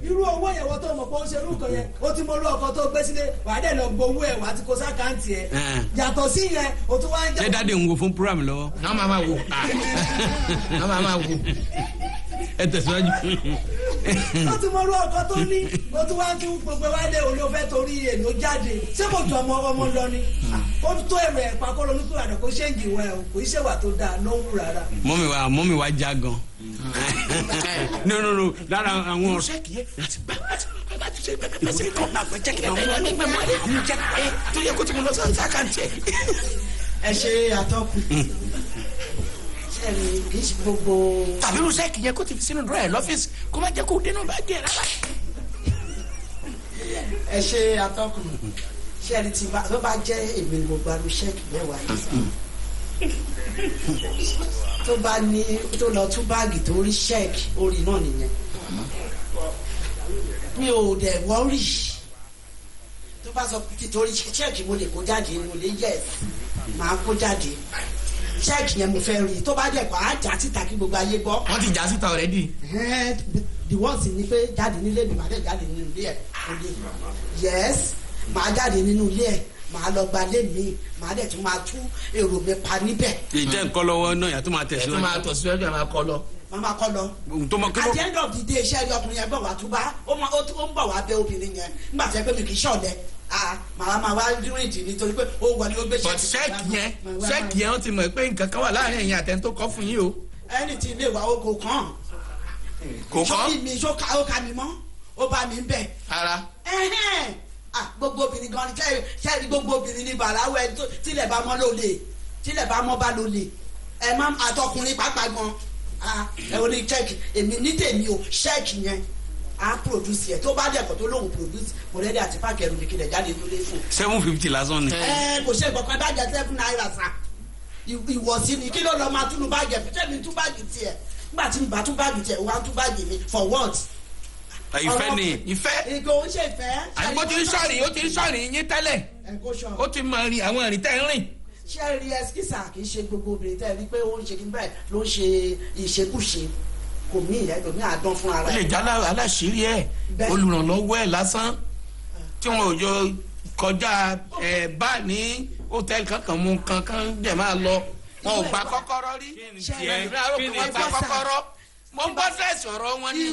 irú owó yẹn wọ́n tó mọ̀ pé ó ń ṣe irú kan yẹn ó ti mọ irú ọkọ tó gbé sílé wàá dẹ̀ lọ gbowó ẹ̀ wàá ti kó sákàǹtì ẹ̀ yàtọ̀ sí yẹn o tún wá ń jẹ́. ṣé dáadé ń wo fún program lọ́wọ́. náà máa wò náà máa wò. ẹ tẹ̀síwájú. ó ti mọ irú ọkọ tó ní o tún wá ń tún gbogbo wálé olófẹ́ torí èlò jáde ṣé kò jọ ọmọ lọ ni ó tó èrò ẹ̀ pa kó ronú pé àdàkó kò ṣéǹjì wẹ̀ o kò í ṣèwà tó dáa ló ń wù rárá. mọ́mì wa já gan. no lára àwọn. ṣẹ́ẹ̀kì yẹn láti gbà láti ṣe pẹ́pẹ́pẹ́sẹ̀ kan náà fẹ́ jẹ́kì àwọn jẹ́ tó yẹ kó tí mo lọ sọ sákàǹtì ẹ̀. ẹ ṣe àtọkùn ṣẹ́ẹ̀rì kì í ṣe gbogbo. tàbí irú ṣẹ́ẹ̀kì yẹn kó ti fi sínú dúró ẹ̀ lọ́fíìsì kó má jẹ́ kó dénú bá jẹ́ rárá. ẹ ṣe àtọkùn ṣẹ́ẹ̀rì tí tó bá jẹ́ èmi ni mo gbarú ṣẹ́ẹ̀kì mẹ́wàá yìí tó bá ní tó lọ tún báàgì tó rí ṣẹ́ẹ̀kì orí náà nìyẹn mi ò dẹ̀ wọ́rì tó bá sọ pé torí ṣẹ́ẹ̀kì mo lè kó jáde mo lè yẹ máa kó jáde ṣẹ́ẹ̀kì yẹn mo fẹ́ rí tó bá dẹ̀ kọ́ á já síta kí gbogbo ayé gbọ́. wọ́n ti já síta already. the words ni pé jáde nílé mi màá dẹ̀ jáde nínú ilé ẹ̀ yes màá jáde nínú ilé ẹ̀ màá lọ gba lé mi màá dẹ̀ tún máa tú èrò mi pa níbẹ̀. ìjẹ́ nǹkan lọ́wọ́ náà yàtọ̀ máa tẹ̀síwájú. ẹ̀ tó máa tẹ̀síwájú ẹ̀ máa kọ́ lọ. màmá kọ́ lọ. at the end of the day iṣẹ́ ọkùnrin yẹn bọ̀ wá túbá ó ń bọ̀ wá bẹ obìnrin yẹn nígbà tí ẹ pé mi kì í ṣọ̀lẹ màá máa wá rìn ìdí nítorí pé ó wọlé ó gbé ṣẹ́ẹ̀kì yẹn wọ́n ti mọ̀ pé nǹkan kan wà láàrin ẹ̀yin àtẹni tó kọ́ fún yín o. ẹni tí ilé wa ó kò kàn. kò kàn. sórí mi ó ka mi mọ́ ó bá mi bẹ̀. ara. gbogbo obìnrin gan ni sẹ́ẹ̀rì gbogbo obìnrin ní bàláwẹ̀ tílẹ̀ bá mọ́ ló lè tílẹ̀ bá mọ́ bá ló lè ẹ má àtọkùnrin pàápàá gan ẹ ò ní ṣẹ́ẹ̀kì èmi ní tèmi o ṣẹ́ẹ̀kì yẹn a produce yẹ tó bá dẹ̀kọ̀ tó lóhùn produce mo rẹ́dí àti páàkì ẹrù mi kílẹ̀ jáde lólé fún. 750 lásán ni. kò ṣe ìgbọ̀kan bá jẹ 7 naira sa ìwọ̀sí ni kí ló lọ máa túnú báàgì ẹ̀ fẹ́ mi tún báàgì tiẹ̀ nígbà tí mi bá tún báàgì tiẹ̀ wá tún báàgì mi for what. ìfẹ́ ni. ìfẹ́. ìgò ń ṣe ìfẹ́. àgbo ti ń sọ̀rìn ó ti ń sọ̀rìn yín tẹ́lẹ̀ ó ti mọ àwọn ìrìn tẹ́ ń rìn. ṣé rí ẹsikísà kì í ṣe gbogbo obìnrin tẹ́ ẹ rí pé ó ń ṣe kí n báyìí ló ń ṣe ìṣekúṣe kò ní ìyàgbọ́ ní àdán fún ara ẹ̀. ó lè já aláṣírí ẹ̀ olùrànlọ́wọ́ ẹ̀ lásán tí wọn ò jọ kọjá bá ní hòtẹ́ẹ̀lì kankan mú kankan dẹ̀ máa lọ wọn ò gba kọ́kọ́rọ́ rí wọn gba kọ́kọ́rọ́ mo ń gbọ́ dẹ́sì ọ̀rọ̀ wọn ni.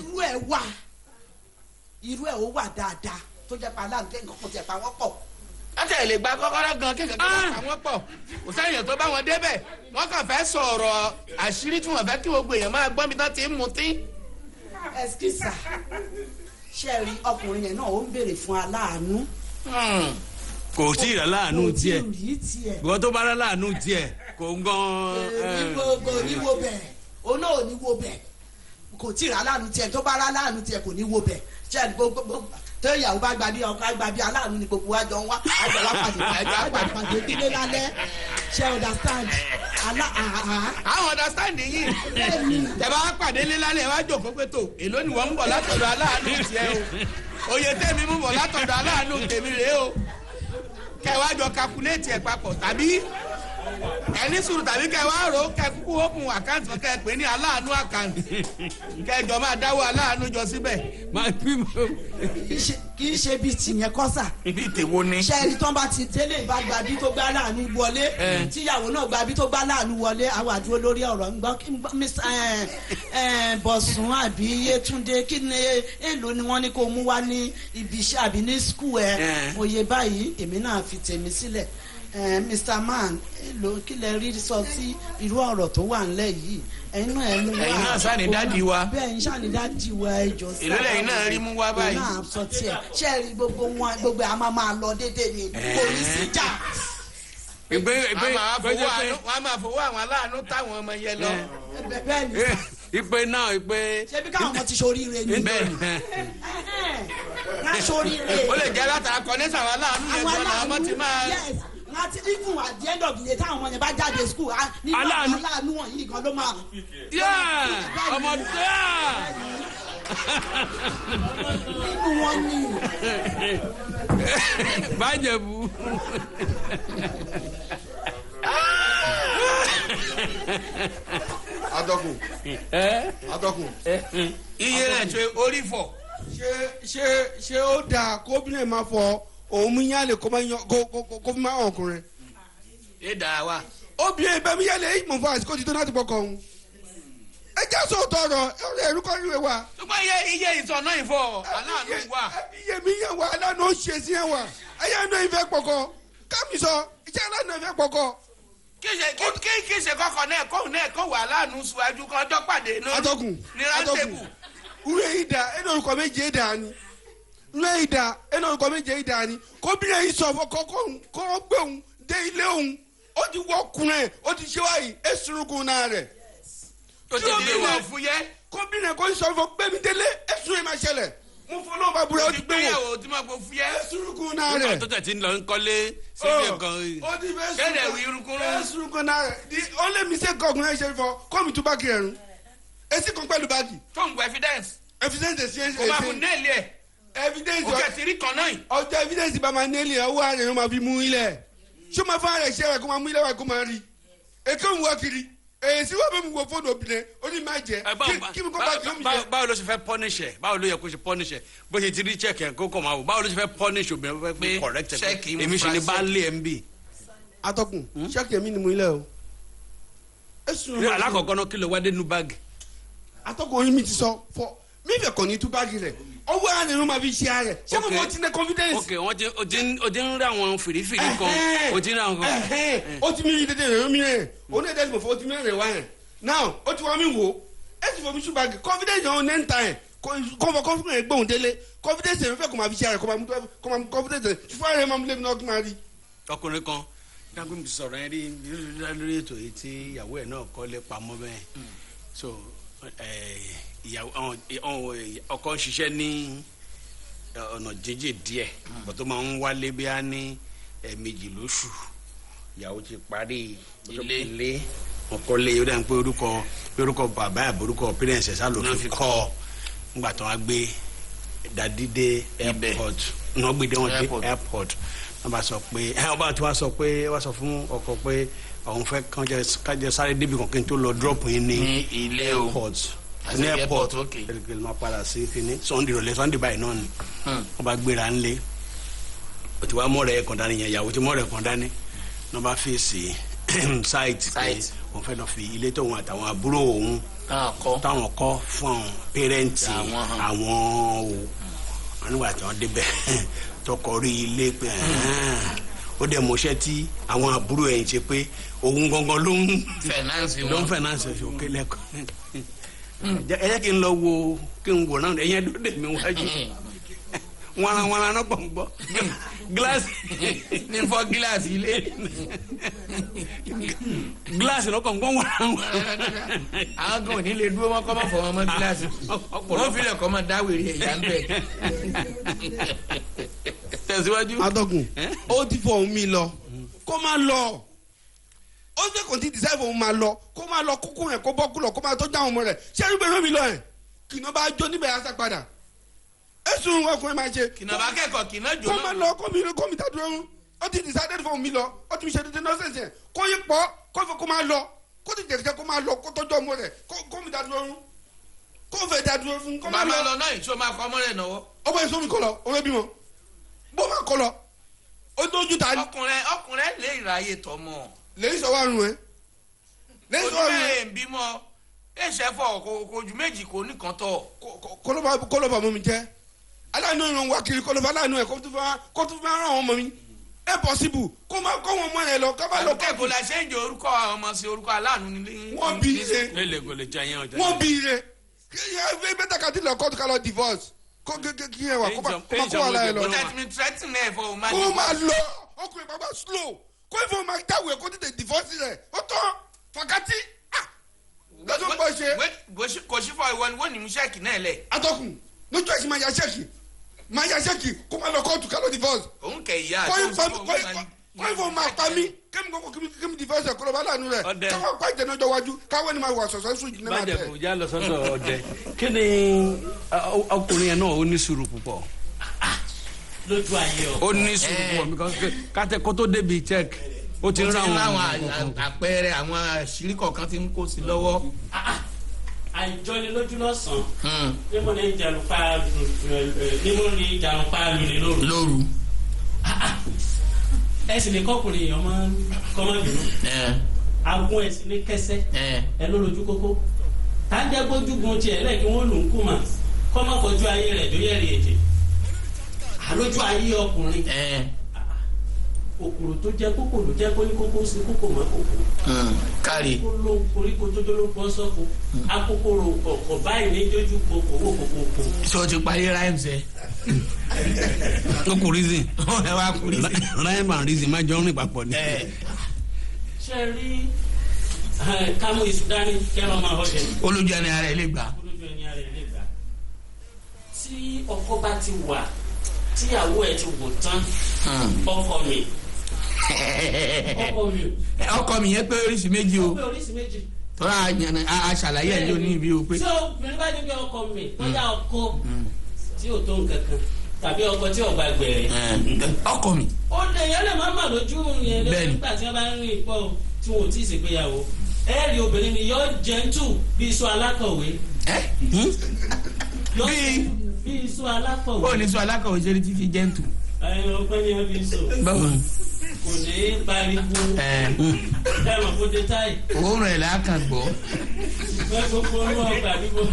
irú ẹ̀ ó wà dáadáa tó jẹ́ pa aláǹtẹ̀ nǹkan kò jẹ́ pa wọ́n pọ̀. láti ẹ̀ lè gba kọ́kọ́rọ́ gan kékeré pa wọ́n pọ̀ kò sẹ́yìn tó bá wọn débẹ̀ wọ́n kàn fẹ́ sọ̀rọ̀ àṣírí tí wọ́n fẹ́ kí gbogbo èèyàn máa gbọ́ mi tán ti ń mutí. ẹsikísà ṣe rí ọkùnrin yẹn náà ó ń béèrè fún aláàánú. kò tí ì rà láàánú tiẹ̀ gbọ́ tó bá rà láàánú tiẹ̀ kò ń gan. kò ní wo bẹ̀ òun náà ò ní wo bẹ̀ kò tí ì rà láàánú tiẹ̀ tó bá rà láàánú tiẹ̀ kò ní wo bẹ̀ ṣe gbogbo tó ìyàwó bá gba bí ọkọ àgbà bí aláàánú ni gbogbo wa jọ ń wá àjọ wa pàdé ìdílé lálẹ́ ṣe understand àwọn understand yìí tẹ̀bá pàdé lálẹ́ wá jòkó pé tó èló ni wọ́n ń bọ̀ látọ̀dọ̀ aláàánú tiẹ̀ o òye tẹ̀mí mú bọ̀ látọ̀dọ̀ aláàánú tèmi rèé o kẹwàá jọ calculate ẹ̀ papọ̀ tàbí ẹni sùúrù tàbí kẹ wá rò kẹ kúkú open account kẹ pè ní aláàánú account kẹjọ máa dáwọ́ aláàánú jọ síbẹ̀. kì í ṣe bíi tìyẹn kọ́sà. ibi tèwo ni. sẹ́ẹ̀rì tán bá ti tẹ́lẹ̀ ìbá gba bí tó gbá láàánú wọlé tíyàwó náà gba bí tó gbá láàánú wọlé àwọn àdúró lórí ọ̀rọ̀ ń gbọ́ Bọ̀sùn àbí Yétúndé kí ni èèlò ni wọ́n ní kó mú wá ní ibi iṣẹ́ àbí ní skul ẹ̀ òye báyìí èmi náà fi tèmi sílẹ̀ Mr. Man èèlò kí lẹ rí sọ sí irú ọ̀rọ̀ tó wà ńlẹ̀ yìí ẹ̀yin náà ẹ̀ mú wá ẹ̀yin náà sáni dáàdi wa bẹ́ẹ̀ ẹ̀yin sáni dáàdi wa ẹjọ́ sí èlò lẹ́yìn náà rí mú wá báyìí náà sọ tiẹ̀ ṣé ẹ rí gbogbo wọn gbogbo àmọ́ máa lọ déédéé ni kò ní sí jà. wọ́n máa fowó àwọn aláàánú táwọn ọmọ yẹn lọ. bẹ́ẹ̀ ni ìpè náà ìpè. ṣé bí káwọn ọmọ ti ṣoríire ni. bẹ́ẹ̀ ni ká ṣoríire. ó lè jẹ́ látara kọ́nẹ́sà àwọn aláàánú yẹn gan náà ọmọ ti máa. láti even at the end of the day táwọn ọmọ yẹn bá jáde school nínú aláàánú wọ̀nyí gan ló máa. ọmọdé. nínú wọn ni. bájẹ̀bù. Atọ́kùn. iye rẹ̀ tó orí fọ̀. ṣé ó dáa kóbìnrin máa fọ òun mi yálè kó fi máa hàn ọkùnrin. ẹ dà wá. obìnrin bẹ́ẹ̀ mi yálè ìmọ̀ fún àsìkò títún láti bọ̀ kọ́ òun. ẹ jẹ́ sọ̀tọ̀ ọ̀rọ̀ ẹ̀rú kọ́ ìwé wa. ṣùgbọ́n iye ìtọ̀nà ìfọ̀ aláàánú wà. iye mi yẹn wà aláàánú ó ṣe sí yẹn wà ẹ̀yà náà ìfẹ́ pọ̀kọ́ kámi sọ ìjẹ́ aláàánú ìfẹ́ pọ̀kọ́. kí ṣe kọkọ náà kóhùn náà kó wà láàánú síwájú kan ọjọ́ pàdé náà. Atọ́kùn ní rántébù. uwe ìdá ẹni orúkọ méje ìdá ni uwe ìdá ẹni orúkọ méje ìdá ni kóbìnrin yìí sọ fún kọ́ gbé òun dé ilé òun ó ti wọ́ kùnrin ó ti ṣe wáyé esurukun náà rẹ̀. tó ti di ìwà òfúyẹ́. kóbìnrin kò sọ fún gbẹmí délé ẹsùn yìí máa ṣẹlẹ̀ mo fọ náà bá burú ó ti gbé wò. ó ti máa gbó fúyẹ́. esurukun náà rẹ̀. nígbà tó tẹ̀ tí ń lọ ń kọ́lé síbi kan. ó ti fẹ́ kéde ìwé irukuru. esurukun náà rẹ̀ the only mistake ọkùnrin ẹ̀ ṣe fọ kọ́mi tú báàgì rẹ̀ rún esi kan pẹ̀lú báàgì. tó ń gbọ́ evidence. evidence ṣe kò máa fún néèlì ẹ̀. evidence ó kẹ̀sì rí kan náà yìí. ọjọ́ evidence bá máa néèlì ẹ̀ owó àrẹ̀ ló máa fi mú ilẹ̀ ṣé máa fún àrẹ̀ ṣe rẹ̀ kó máa mú ilẹ̀ wá kó máa rí èké ń wọ́ kiri èyí sí wọ́n bẹ́ẹ̀ mú wo fóònù obìnrin ó ní má jẹ́ kí mi kó bá kí mi jẹ́. báwo ló ṣe fẹ́ punish ẹ̀ báwo ló yẹ kó ṣe punish ẹ̀ bó ṣe ti rí check ẹ̀ kó kọ̀ máa wò báwo ló ṣe fẹ́ punish obìnrin fẹ́ pé correct ẹ̀ èmi ṣe ni bá lé ẹ̀ ń bì. Atọ́kùn ṣẹ́kì èmi ni mo ilẹ̀ o. alákọ̀ọ́kọ́ náà kí ló wá dé nú báàgì. Atọ́kùn oyin mi ti sọ fọ mi fẹ́ kàn ní tú báàgì rẹ̀ ọwọ́ àná ló máa fi ṣe ààrẹ ṣé mo kò tí ní confidence. ok o ti ń rí àwọn fìrífìrí kan o ti ń rí àwọn kan. o ti mi rí dédé rẹ̀ o mi rẹ̀ o ní ẹ̀dá ìmọ̀ fún o ti mi rẹ̀ wá yẹn now o ti wá mi wò ẹ ti fọ mi tú báàgì confidence yẹn o ní ń ta yẹn kọ́ńfọ̀ confidence yẹn gbóhùn délé confidence yẹn fẹ́ kó máa fi ṣe ààrẹ kó máa mú confidence yẹn fún ààrẹ máa mú lé mi náà kó máa rí. ọkùnrin kan dágbé mi ti sọ̀rọ̀ yẹn rí lórí ètò yìí tí ìyàwó ẹ̀ náà kọ́lé pamọ́ bẹ́ẹ̀ so ọkọ ń ṣiṣẹ́ ní ọ̀nà jíjìn díẹ̀ bó tó máa ń wálé bí a ní ẹ̀ẹ̀mejì lóṣù ìyàwó ti parí ilé ọkọ lé yóò dáhùn pé orúkọ bàbá àbórúkọ pírẹ̀nsẹ̀ sá ló fi kọ́ ńgbà tó wá gbé dàdídé airport náà gbé dé wọn dé airport wọ́n bá sọ pé ọba tí wọ́n sọ pé wọ́n sọ fún ọkọ pé àwọn fẹ́ kájẹ sáré débi kan kí n tó lọ drop yín ní ilé airport ní airport kẹlẹkẹlẹ máa padà sí kíní sunday rọ̀lẹ́ sunday báyìí náà ni wọ́n bá gbéra ńlẹ̀ o ti wá mọ̀rẹ́ ẹ̀kan dání yẹn ìyàwó ti mọ̀rẹ́ ẹ̀kan dání ní wọ́n bá fèsì site pé wọ́n fẹ́ lọ fi ilé tóun àtàwọn àbúrò òun táwọn kọ́ fún àwọn pẹ́rẹ́ǹtì àwọn o wọn nígbà tí wọ́n débẹ̀ tọkọ rí ilé pé ó dẹ̀ mọ̀ṣẹ́ tí àwọn àbúrò ẹ̀ ń ṣe pé òun gangan ló ń fẹ̀nánsì òkè lẹ́kọ̀ọ́ ẹ jẹ́ kí n lọ wo kí n wò náà ẹ̀yẹn dúró dè mí wájú wọn náà pọ̀ ń gbọ́ gíláàsì ní fọ́ gíláàsì ilé gíláàsì lọ́kọ̀ ń gbọ́ wọn. àwọn kan ò ní lè dúró wọn kọ́ máa fọ wọn mọ́ gíláàsì wọ́n fi lẹ̀ kọ́ máa dáwèrè ẹ̀yà ń bẹ̀. tẹ̀síwájú. Atọ́kùn ó ti fọ òun mi lọ kó máa lọ ó ṣe kò tí decide fún òun máa lọ kó máa lọ kúkú rẹ̀ kó bọ́ kú lọ kó máa tọ́jú àwọn ọmọ rẹ̀ ṣé ẹni gbẹ̀rún mi lọ ẹ̀ kìnnà bá jó níbẹ̀ yà sá padà ẹ̀sùn ọkùnrin máa ṣe. kìnnà bá kẹ́kọ̀ọ́ kìnnà jò kó náà. máa lọ kó mi tá dúró ó ti decided fún mi lọ ó ti fi ṣe dédé nọ́ọ̀sẹ̀sì yẹn kó yí pọ̀ kó fẹ́ kó máa lọ kó ti jẹ̀kẹ́ kó máa lọ kó tọ́jú ọmọ rẹ̀ kó mi dá dúró fún kó fẹ́ dá dúró fún kó máa lọ. bàbá lọ náà ìṣó máa kọ ọmọ rẹ̀ náwó. ọmọ yẹn sómi kọ lọ ọmọ ẹbí wọn bó máa kọ lọ ó dójú ta ni. ọkùnrin lè ráyè tọmọ. lèyí sọ wá rùn ẹ. lèyí sọ wá rùn ẹ. onímọ̀ ń bímọ ẹ̀ṣẹ̀ fọ kò ju méjì kò ní kan tọ̀. kólóbà mọ́ mi jẹ́ aláàánú ìrìn wá kiri kólóbà aláàánú ẹ̀ kó tún fẹ́ ràn àwọn ọmọ mi ẹ possible kó wọn mọ ẹ lọ ká bá lọ. kẹ́kọ̀ọ́ la ṣe ń jẹ orúkọ àwọn ọmọ sí orúkọ aláàánú nílé. wọ́n bí ire wọ́n bí ire bẹ́tà ká ti lọ kóòtù ká lọ divorce kó kí ẹ wà kó máa kó wà láyé lọ. kó máa lọ ọkùnrin bàbá slow kó ìfowó máa jáwèé kó tètè divorce rẹ̀ ó tọ́ fàkàtì lọ́dún bọ́ ṣe. kò sí fọ ìwọ ni wọ́n ní mú ṣẹ́ẹ̀kì náà lẹ̀. atọ́kùn lójú ẹ̀sìn máa ya ṣẹ́ẹ̀kì kó máa lọ kóòtù ká lọ divorce. òun kẹ ìyá kó ìfowó máa pa mí kémi divorce ẹ̀ kó lọ bá lànà rẹ̀ káwọn pa ìjẹ́ náà wájú káwọn ni máa wà sọ̀sọ̀ sùn jìnnà máa tẹ̀. bàjẹ́ kò já lọ sọ́dọ̀ ọdẹ kí ni ọkùnrin yẹn náà ó ní sùúrù púpọ̀. lójú ayé ọ. ó ní sùúrù púpọ̀ because kátẹ kó tó débi check ó ti ń ra àwọn àpẹẹrẹ àwọn àṣírí kọ̀ọ̀kan tí ń kó sí lọ́wọ́. àìjọni lójú lọ́sàn-án níbo ni ìjànùpá lulẹ̀ lóru. ẹ sì ní kọkùnrin èèyàn máa ń kọ́mọ́ bínú agún ẹ sì ní kẹsẹ́ ẹ ló lójú kókó tájẹ́ gbójúgun tiẹ̀ lẹ́ẹ̀kí wọ́n lù ń kú mà kọ́mọ́ fojú ayé rẹ̀ tó yẹ̀rì èdè àlójú ayé ọkùnrin kòkòrò tó jẹ kókò ló jẹ kó ní kókó sí kókò má kókò. kárí. koríko tó jọ ló pọ́ sọ́kò akókòrò kọ̀ọ̀kọ̀ báyìí ní jójú kókò wò kókò. sọ ti parí rhymes ẹ. ó kù reason. ẹ wá kù reason. rhyme and reason má jọ rìn papọ̀ ni. ṣe rí kámú ìsúdání kẹrọ máa hó jẹ. olójú ẹni ara ẹ lè gbà. olójú ẹni ara ẹ lè gbà. tí ọkọ bá ti wà tíyàwó ẹ ti wò tán ọkọ mi. ọkọ mi yẹn pé oríṣi méjì o tọ́lá aṣàlàyé ẹ̀ ló ní ibi o pé. tí obìnrin bá ní pé ọkọ mi tọ́jà ọkọ tí ò tó nǹkan kan tàbí ọkọ tí ò gba gbẹ̀rẹ̀. ọkọ mi. ó lè yẹn lè má mà lójú yẹn lórí nígbà tí wọ́n bá ń rìn pọ̀ tí wọn ò tí ì ṣègbéyàwó ẹ̀ẹ́rì obìnrin ni yóò jẹ́ntù bí iṣu alákọ̀wé. bí iṣu alákọ̀wé. ó ní iṣu alákọ̀wé ṣe ní títí jẹ́ntù. ọpẹ́ ni wọ́n fi ń sọ. báwo kò ní pariwo ẹ mọ̀ kó dé táyì. òórùn ẹ̀ lákàn gbọ́. wọ́n gbogbo ọmọ ọgbà bíbọ̀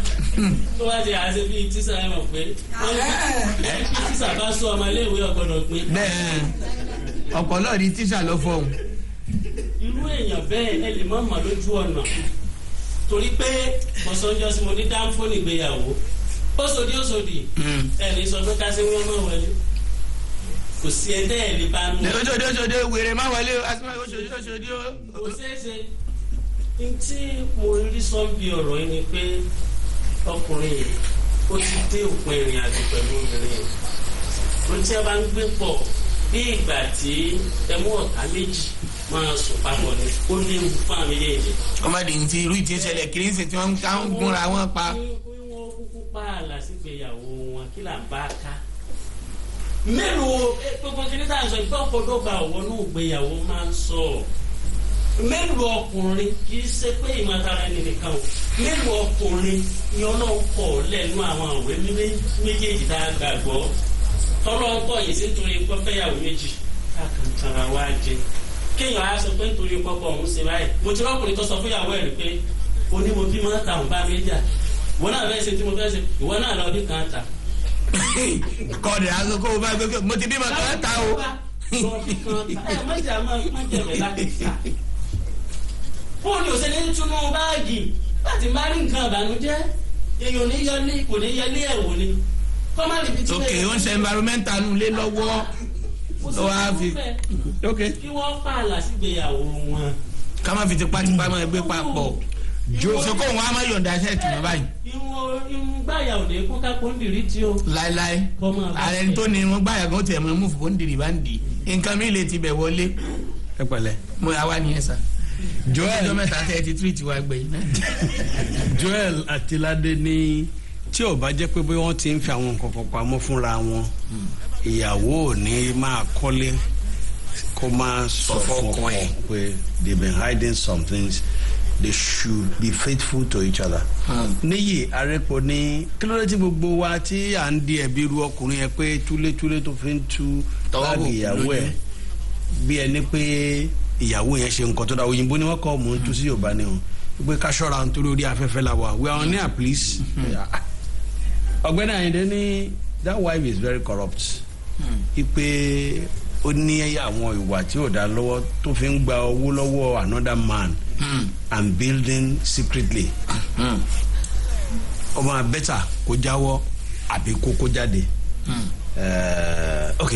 tó wá di àṣẹ bíi tíṣà ẹ mọ̀ pé wọ́n ní tíṣà bá sọ ọmọ iléèwé ọ̀gbọ́dọ̀ pé. bẹ́ẹ̀ ọ̀pọ̀lọ́ ni tíṣà lọ fọ́ òun. irú èèyàn bẹ́ẹ̀ ẹ lè má mọ̀ lójú ọ̀nà torí pé mọ̀sánjọ́ sí mo ní dáńfó nígbéyàwó ó sòdì ẹni sọ pé ká sí wọ́n mọ̀ wọlé kò sí ẹdẹ ẹ lè bá nù. oṣooṣi wèrè má wọlé oṣooṣi o. kò ṣeéṣe ntí mo rí sọ́nbi ọ̀rọ̀ yìí ni pé ọkùnrin yìí ó ti dé òpin ìrìn àjò pẹ̀lú obìnrin yìí ó tí a bá ń gbé pọ̀ bí ìgbà tí ẹmú ọ̀tá méjì máa sùn papọ̀ ni ó léwu fún àwọn méjèèjì. ọmọdé ní ti irú ìtí ìṣẹ̀lẹ̀ kìrìsì tí wọ́n ń gúnra wọn pa. wọ́n kúkú pa àlà sígbéyàwó wọn kí là ń bá ká mélòó gbogbo kí ní sáà sọ ìgbọ́kọ̀dọ́gba ọ̀wọ́ náà gbéyàwó máa ń sọ mélòó ọkùnrin kì í ṣe pé ìmọ̀tara ẹni nìkan o mélòó ọkùnrin ni ọlọ́run kọ̀ lẹ́nu àwọn àwẹ̀ méjèèjì tá a gbàgbọ́ tọ́lọ́ kọ̀ yìí sí nítorí pọ́fẹ́yàwó méjì káàkiri wá jẹ kéèyàn á sọ pé nítorí pọ́pọ́ òun ṣe báyìí mo ti rọ́kùnrin tó sọ fún ìyàwó ẹ̀ rí pé onímọ̀ bí mọ́ ta òun bá mi jà ìwọ náà fẹ́ ṣe tí mo fẹ́ ṣe ìwọ náà lọ bí kan ta kọ́ọ̀dì aṣọ kó o bá gbé mo ti bímọ kan ta o. fóònù òṣèlú túnú báàgì láti má rí nǹkan ìbànújẹ́ èèyàn kò ní yẹlé ẹ̀wò ni. ok ó ń ṣe environmental nù lé lọ́wọ́ lọ́wọ́ á fi. kí wọ́n pààlà sígbéyàwó wọn. ká má fi tipátipá máa gbé papọ̀ sọkò wọn a máa yọ̀ǹda ṣẹ́ẹ̀kì mọ́ báyìí. irun gbàyà ò lè kó ká pọ́ńdìrí tí o. láéláé ààrẹ tó ní irun gbàyà kan tiẹ̀ mọ́ mú fún pọ́ńdìrí bá ń di nǹkan mi lè ti bẹ̀ wọlé. ẹ pẹ̀lẹ́. mo yà wá nìyẹn sà. Joel ọjọ́ mẹ́ta tẹ́ ẹ ti tírìtì wá gbẹ̀yìn náà. Joel àti Ládé ní tí ò bá jẹ́ pé bí wọ́n ti ń fi àwọn nǹkan kan pamọ́ fúnra wọn ìyàwó ò ní máa kọ́lé kó máa sọ fọ́kọ ẹ̀ pé they been hiding some things, they should be faithful to each other. níyì arẹ́pọ̀ ní kí ló dé tí gbogbo wa tí à ń di ẹ̀bi ru ọkùnrin yẹn pé túlétúlé tó fi ń tú báàgì ìyàwó ẹ̀ bí ẹni pé ìyàwó yẹn ṣe nǹkan tó dáa. òyìnbó ni wọ́n kọ́ mò ń tú sí Yorùbá ni o pé ká ṣọ́ra nítorí orí afẹ́fẹ́ la wà. we are on air please. ọ̀gbẹ́ni Àyìndé ní that wife is very corrupt. ipe ó ní àwọn ìwà tí ò dá lọ́wọ́ tó fi ń gba owó lọ́wọ́ another man and building secretly. ọmọ abẹ́ta kó jáwọ́ àbí kó jáde. ok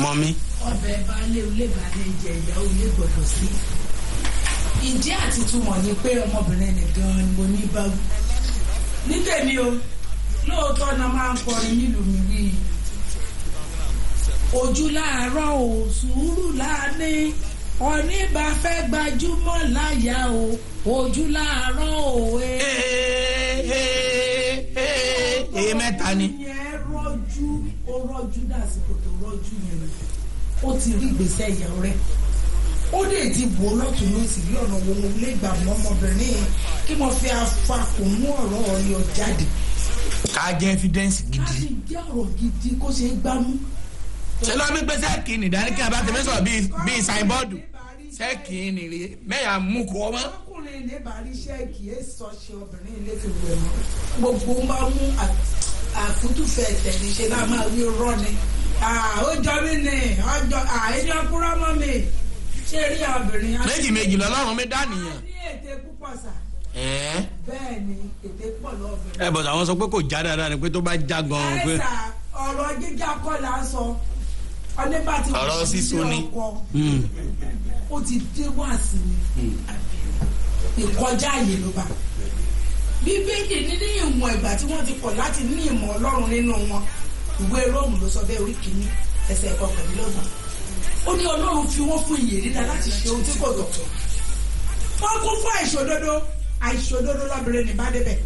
mọ́mí. ọbẹ̀ baálé olè bàdé jẹ ìyá olè gbọdọ̀ sí. ìdí àti túmọ̀ ni pé ọmọbìnrin nìkan ni mo ní bá wù. ní tèmi o lóòótọ́ náà máa ń kọrin nílùú mi wí. ojú láàárọ̀ o sùúrù láàní oníbàfẹ́ gbajúmọ̀ láyà o ojú láàárọ̀ o. mẹ́ta ni. ìyẹn rọ́jú ó rọ́jú dàsìkò tó rọ́jú yẹn ni ó ti rí ìgbésẹ̀ ìyàwó rẹ̀ ó lè ti bò ó lọ́tún ló sì rí ọ̀nà wo lè gbà mọ́ ọmọbìnrin yẹn kí mo fi afakùn mú ọ̀rọ̀ ọ̀yọ́ jáde. ká jẹ́ evidence gidi. ká sì jẹ́ ọ̀rọ̀ gidi kó ṣe é gbámú. ṣé ló ń gbé sẹ́ẹ̀kì nìdarí kí a bá ti fẹ́ sọ̀rọ̀ bíi sáínbọ́ọ̀dù sẹ́ẹ̀kì nìrí mẹ́yà mú kó ọmọ. ọkùnrin ilé bàrí sẹ́ẹ̀kì ẹ̀ sọ ṣe obìnrin ilé fi wẹ̀ mọ́ gbogbo máa mú àfútúfẹ́ tẹ̀lé ṣe náà máa wí rọ́ọ̀ni. ó jọ mí ní ọjọ́ ẹni ọkùnrin ọmọ mi ṣé rí obìnrin. méjì lọ́lọ́run mi dá nìyẹn. ní ète púpọ̀ sà. bẹ́ẹ̀ ni ète pọ̀ lọ́bìnrin. bọ̀dọ̀ àwọn sọ pé kò já dáadáa ni pé tó bá já gan-an pé. ẹ sà ọ̀rọ̀ jíjà kọ́ là ń sọ ọ̀nẹ́bà ti ọ̀rọ̀ sísun ni. ó ti dé wá sí ni ìkọjá àyè ló bá. bíbélì ní ìwọ̀n ìgbà tí wọ́n ti kọ̀ láti ní ìmọ̀ Ọlọ́run nínú wọn ìwé Róòmù ló sọ bẹ́ẹ̀ orí kìíní ẹsẹ̀ kọkànlélọ́gbọ̀n. ó ní Ọlọ́run fi wọ́n fún ìyè dídá láti ṣe ohun tí kò dọ̀tọ̀. wọ́n kún fún àìṣòdodo lọ́bìnrin ní bá débẹ̀.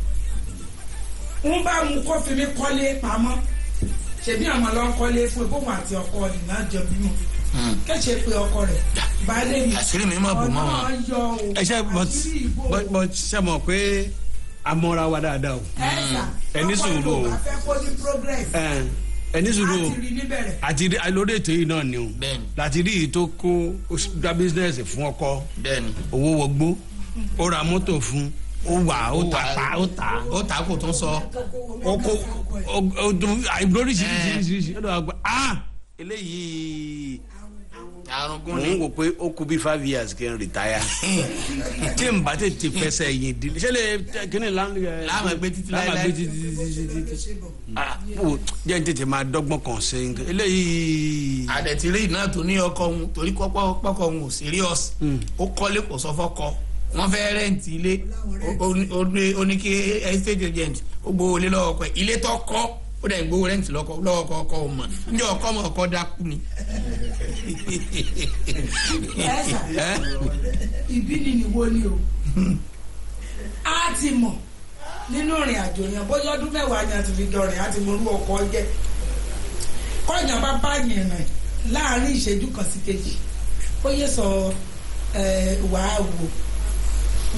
ń bá mu kó fi mí kọ́lé pamọ́ ṣebí àwọn lọ kọ́lé fún ìbòmù àti ọkọ ìná jọ bímọ kẹ́sẹ̀ pé ọkọ rẹ̀ baálé mi àṣírí mi máa bò mọ́ wọn. ẹ ṣe but ṣe mọ̀ pé amọ́ra wa dáadáa o. ẹni sùúrù o ẹni sùúrù o àti lórí ètò yìí náà ni o láti rí èyí tó kó gba bísínẹ́sì fún ọkọ owó wọgbó ó ra mọ́tò fún ó wà ó tà kò tún sọ. ó dún lóríṣiríṣi ó dọ̀ àgbà eléyìí àrùngún mò ni. ń wò pé ó kú bí 5 years kí n retire tí n bá tètè fẹsẹ̀ yìí di ṣé lè kíni láàmú ẹgbẹ́ títí láéláé. jẹ́ n tètè máa dọ́gbọ́n kan ṣe eléyìí. àdẹ̀tìrí náà tó ní ọkọ òun torí pọ́kọ òun ò serious ó kọ́lé kò sọ fọ́kọ wọ́n fẹ́ rẹ́ǹtì ilé ó ní kí estate agent ó gbowó lé lọ́wọ́ ọkọ ilé tó kọ́ ó dẹ̀ ń gbowó rẹ́ǹtì lọ́wọ́ ọkọ ò mọ̀ ní ọkọ mọ̀ ọkọ dákú ni. ìbí ni nìwo ni o a ti mọ̀ nínú ìrìn àjò yẹn bóyá ọdún mẹ́wàá ni a ti fi dọ̀rìn a ti mọ orú ọkọ jẹ́ kọ́nyà bá bá yẹn rìn láàrin ìṣẹ́jú kan sí kejì ó yẹ sọ wàá wò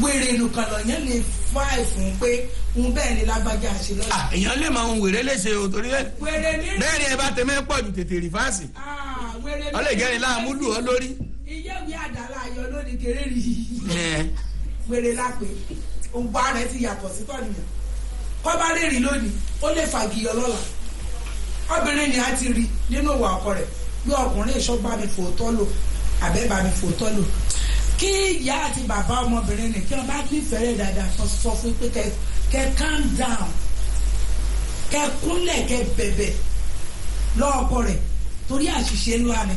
wèrè nìkan lọ yẹn lè fà fún pé òun bẹ́ẹ̀ ni lágbájá ṣe lọ́la. èèyàn lè máa ń wèrè léṣe o torí ẹ bẹ́ẹ̀ ni ẹ bá tẹ̀mẹ́ pọ̀ ju tètè rìfáàsì ọ lè gẹ́rin láàmú lù ọ lórí. iye ìwé àdàlà ayọ̀ lónìí kéré rí wèrè lápè ògbà rẹ̀ ti yàtọ̀ sí tọ́nìyàn kọ́ bá rèrè lónìí ó lè fàgìyọ lọ́la obìnrin ni a ti rí nínú ìwà ọkọ rẹ̀ bí ọkùnrin ìṣọ́ bá mi fòótọ́ lò àbẹ́ bá mi fòótọ́ lò kí ìyá àti bàbá ọmọbìnrin ni kí wọn bá nífẹ̀ẹ́ rẹ̀ dáadáa sọ fún pé kẹ calm down kẹ kúnlẹ̀ kẹ bẹ̀bẹ̀ lọ́ọ̀kọ rẹ̀ torí àṣìṣe ńlá ni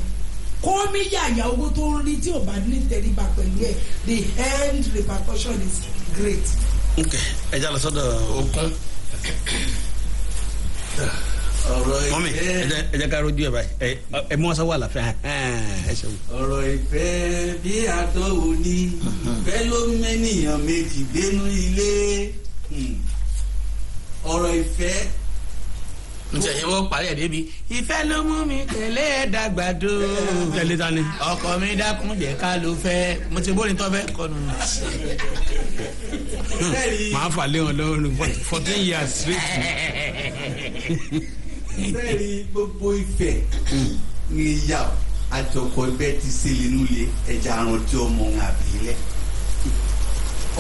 kó mi yàyà owó tó ń rí tí ò bá ní tẹríba pẹ̀lú ẹ̀ the end repercussion is great. ẹ já lọ sọ́dọ̀ okun. mọ́mí ẹ jẹ́ ká rojú ẹ báyìí ẹ mú ọsán wà láfẹ́ ẹ ṣeun. ọ̀rọ̀ ìfẹ́ bí àdánwò ni ìfẹ́ ló mẹ́nìyàn méjì gbénú ilé ọ̀rọ̀ ìfẹ́ ǹjẹ́ yẹn wọ́n parí ẹ̀ débi ìfẹ́ ló mú mi tẹ̀lé ẹ̀ dàgbàdo. tẹ̀lé ta ni. ọkọ mi dákun jẹ́ ká ló fẹ́ mo ti bóni tó fẹ́ kọ́nu. màá fà lé wọn lọ́wọ́ 14 years straight. bẹ́ẹ̀ni gbogbo ìfẹ́ ní ìyá àjọkọ̀ ẹgbẹ́ ti sílẹ̀ nílé ẹja àrántí ọmọ ń àbí lẹ̀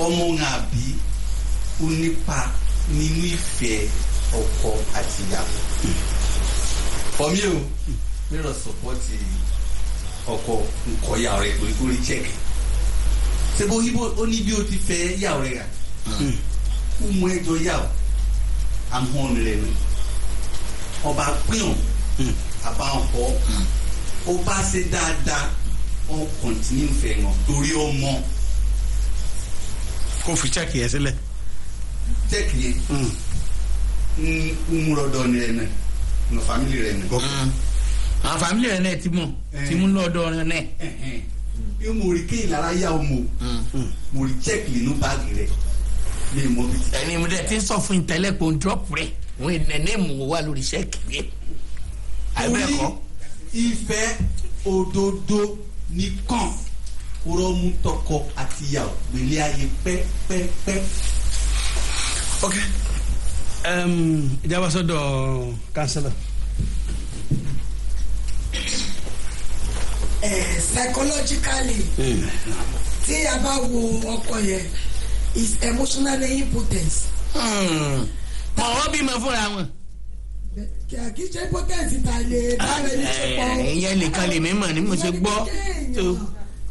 ọmọ ń àbí ó nípa nínú ìfẹ́ ọkọ àti ìyàwó fọmí o mìíràn sọpọ́tì ọkọ nkọ̀yà rẹ̀ torí kó rí chẹ́kì ṣé bó yíbo ó ní bí o ti fẹ́ yàwó rẹ̀ rà ó mú ẹjọ́ yàwó àmọ́ rẹ̀ nù ọba pín àbáǹkọ ó bá ṣe dáadáa ó kọ̀ntínú fẹ́ wọn torí ọmọ. kó fi chẹ́kì yẹn sílẹ̀. chẹ́kì yẹn ń rọdọ̀ ní ẹ̀ náà ní fámìlì rẹ̀ náà. àwọn fámìlì rẹ̀ náà ti mú lọ́dọ̀ rẹ̀ náà. bí mo rí kéyìn lára yá ọmọ mo rí chẹ́kì nínú báàgì rẹ̀ ní ìmọ̀ bìtì. ẹni mo dẹ̀ ti ń sọ fún ìtẹ́lẹ̀ pé ó ń drop rẹ̀ wọ́n ìnẹ̀nẹ̀ mú wà lórí chẹ́kì rẹ̀. àbẹ̀kọ́. ìfẹ́ òdodo nìkan kúrọ́mù tọkọ àti ìyàwó gbélé ayé pẹ́pẹ́pẹ́. ok ìjábọ̀ sọ́dọ̀ kánsẹ́lọ̀. Psychologically tí a bá wo ọkọ yẹn is emotionally impotent. ọwọ́ bímọ fúnra wọn. kì í ṣe impotence ta lè bá rẹ ní ṣe pọ̀. ìyẹn nìkan lè mímọ̀ ni mo ṣe gbọ́.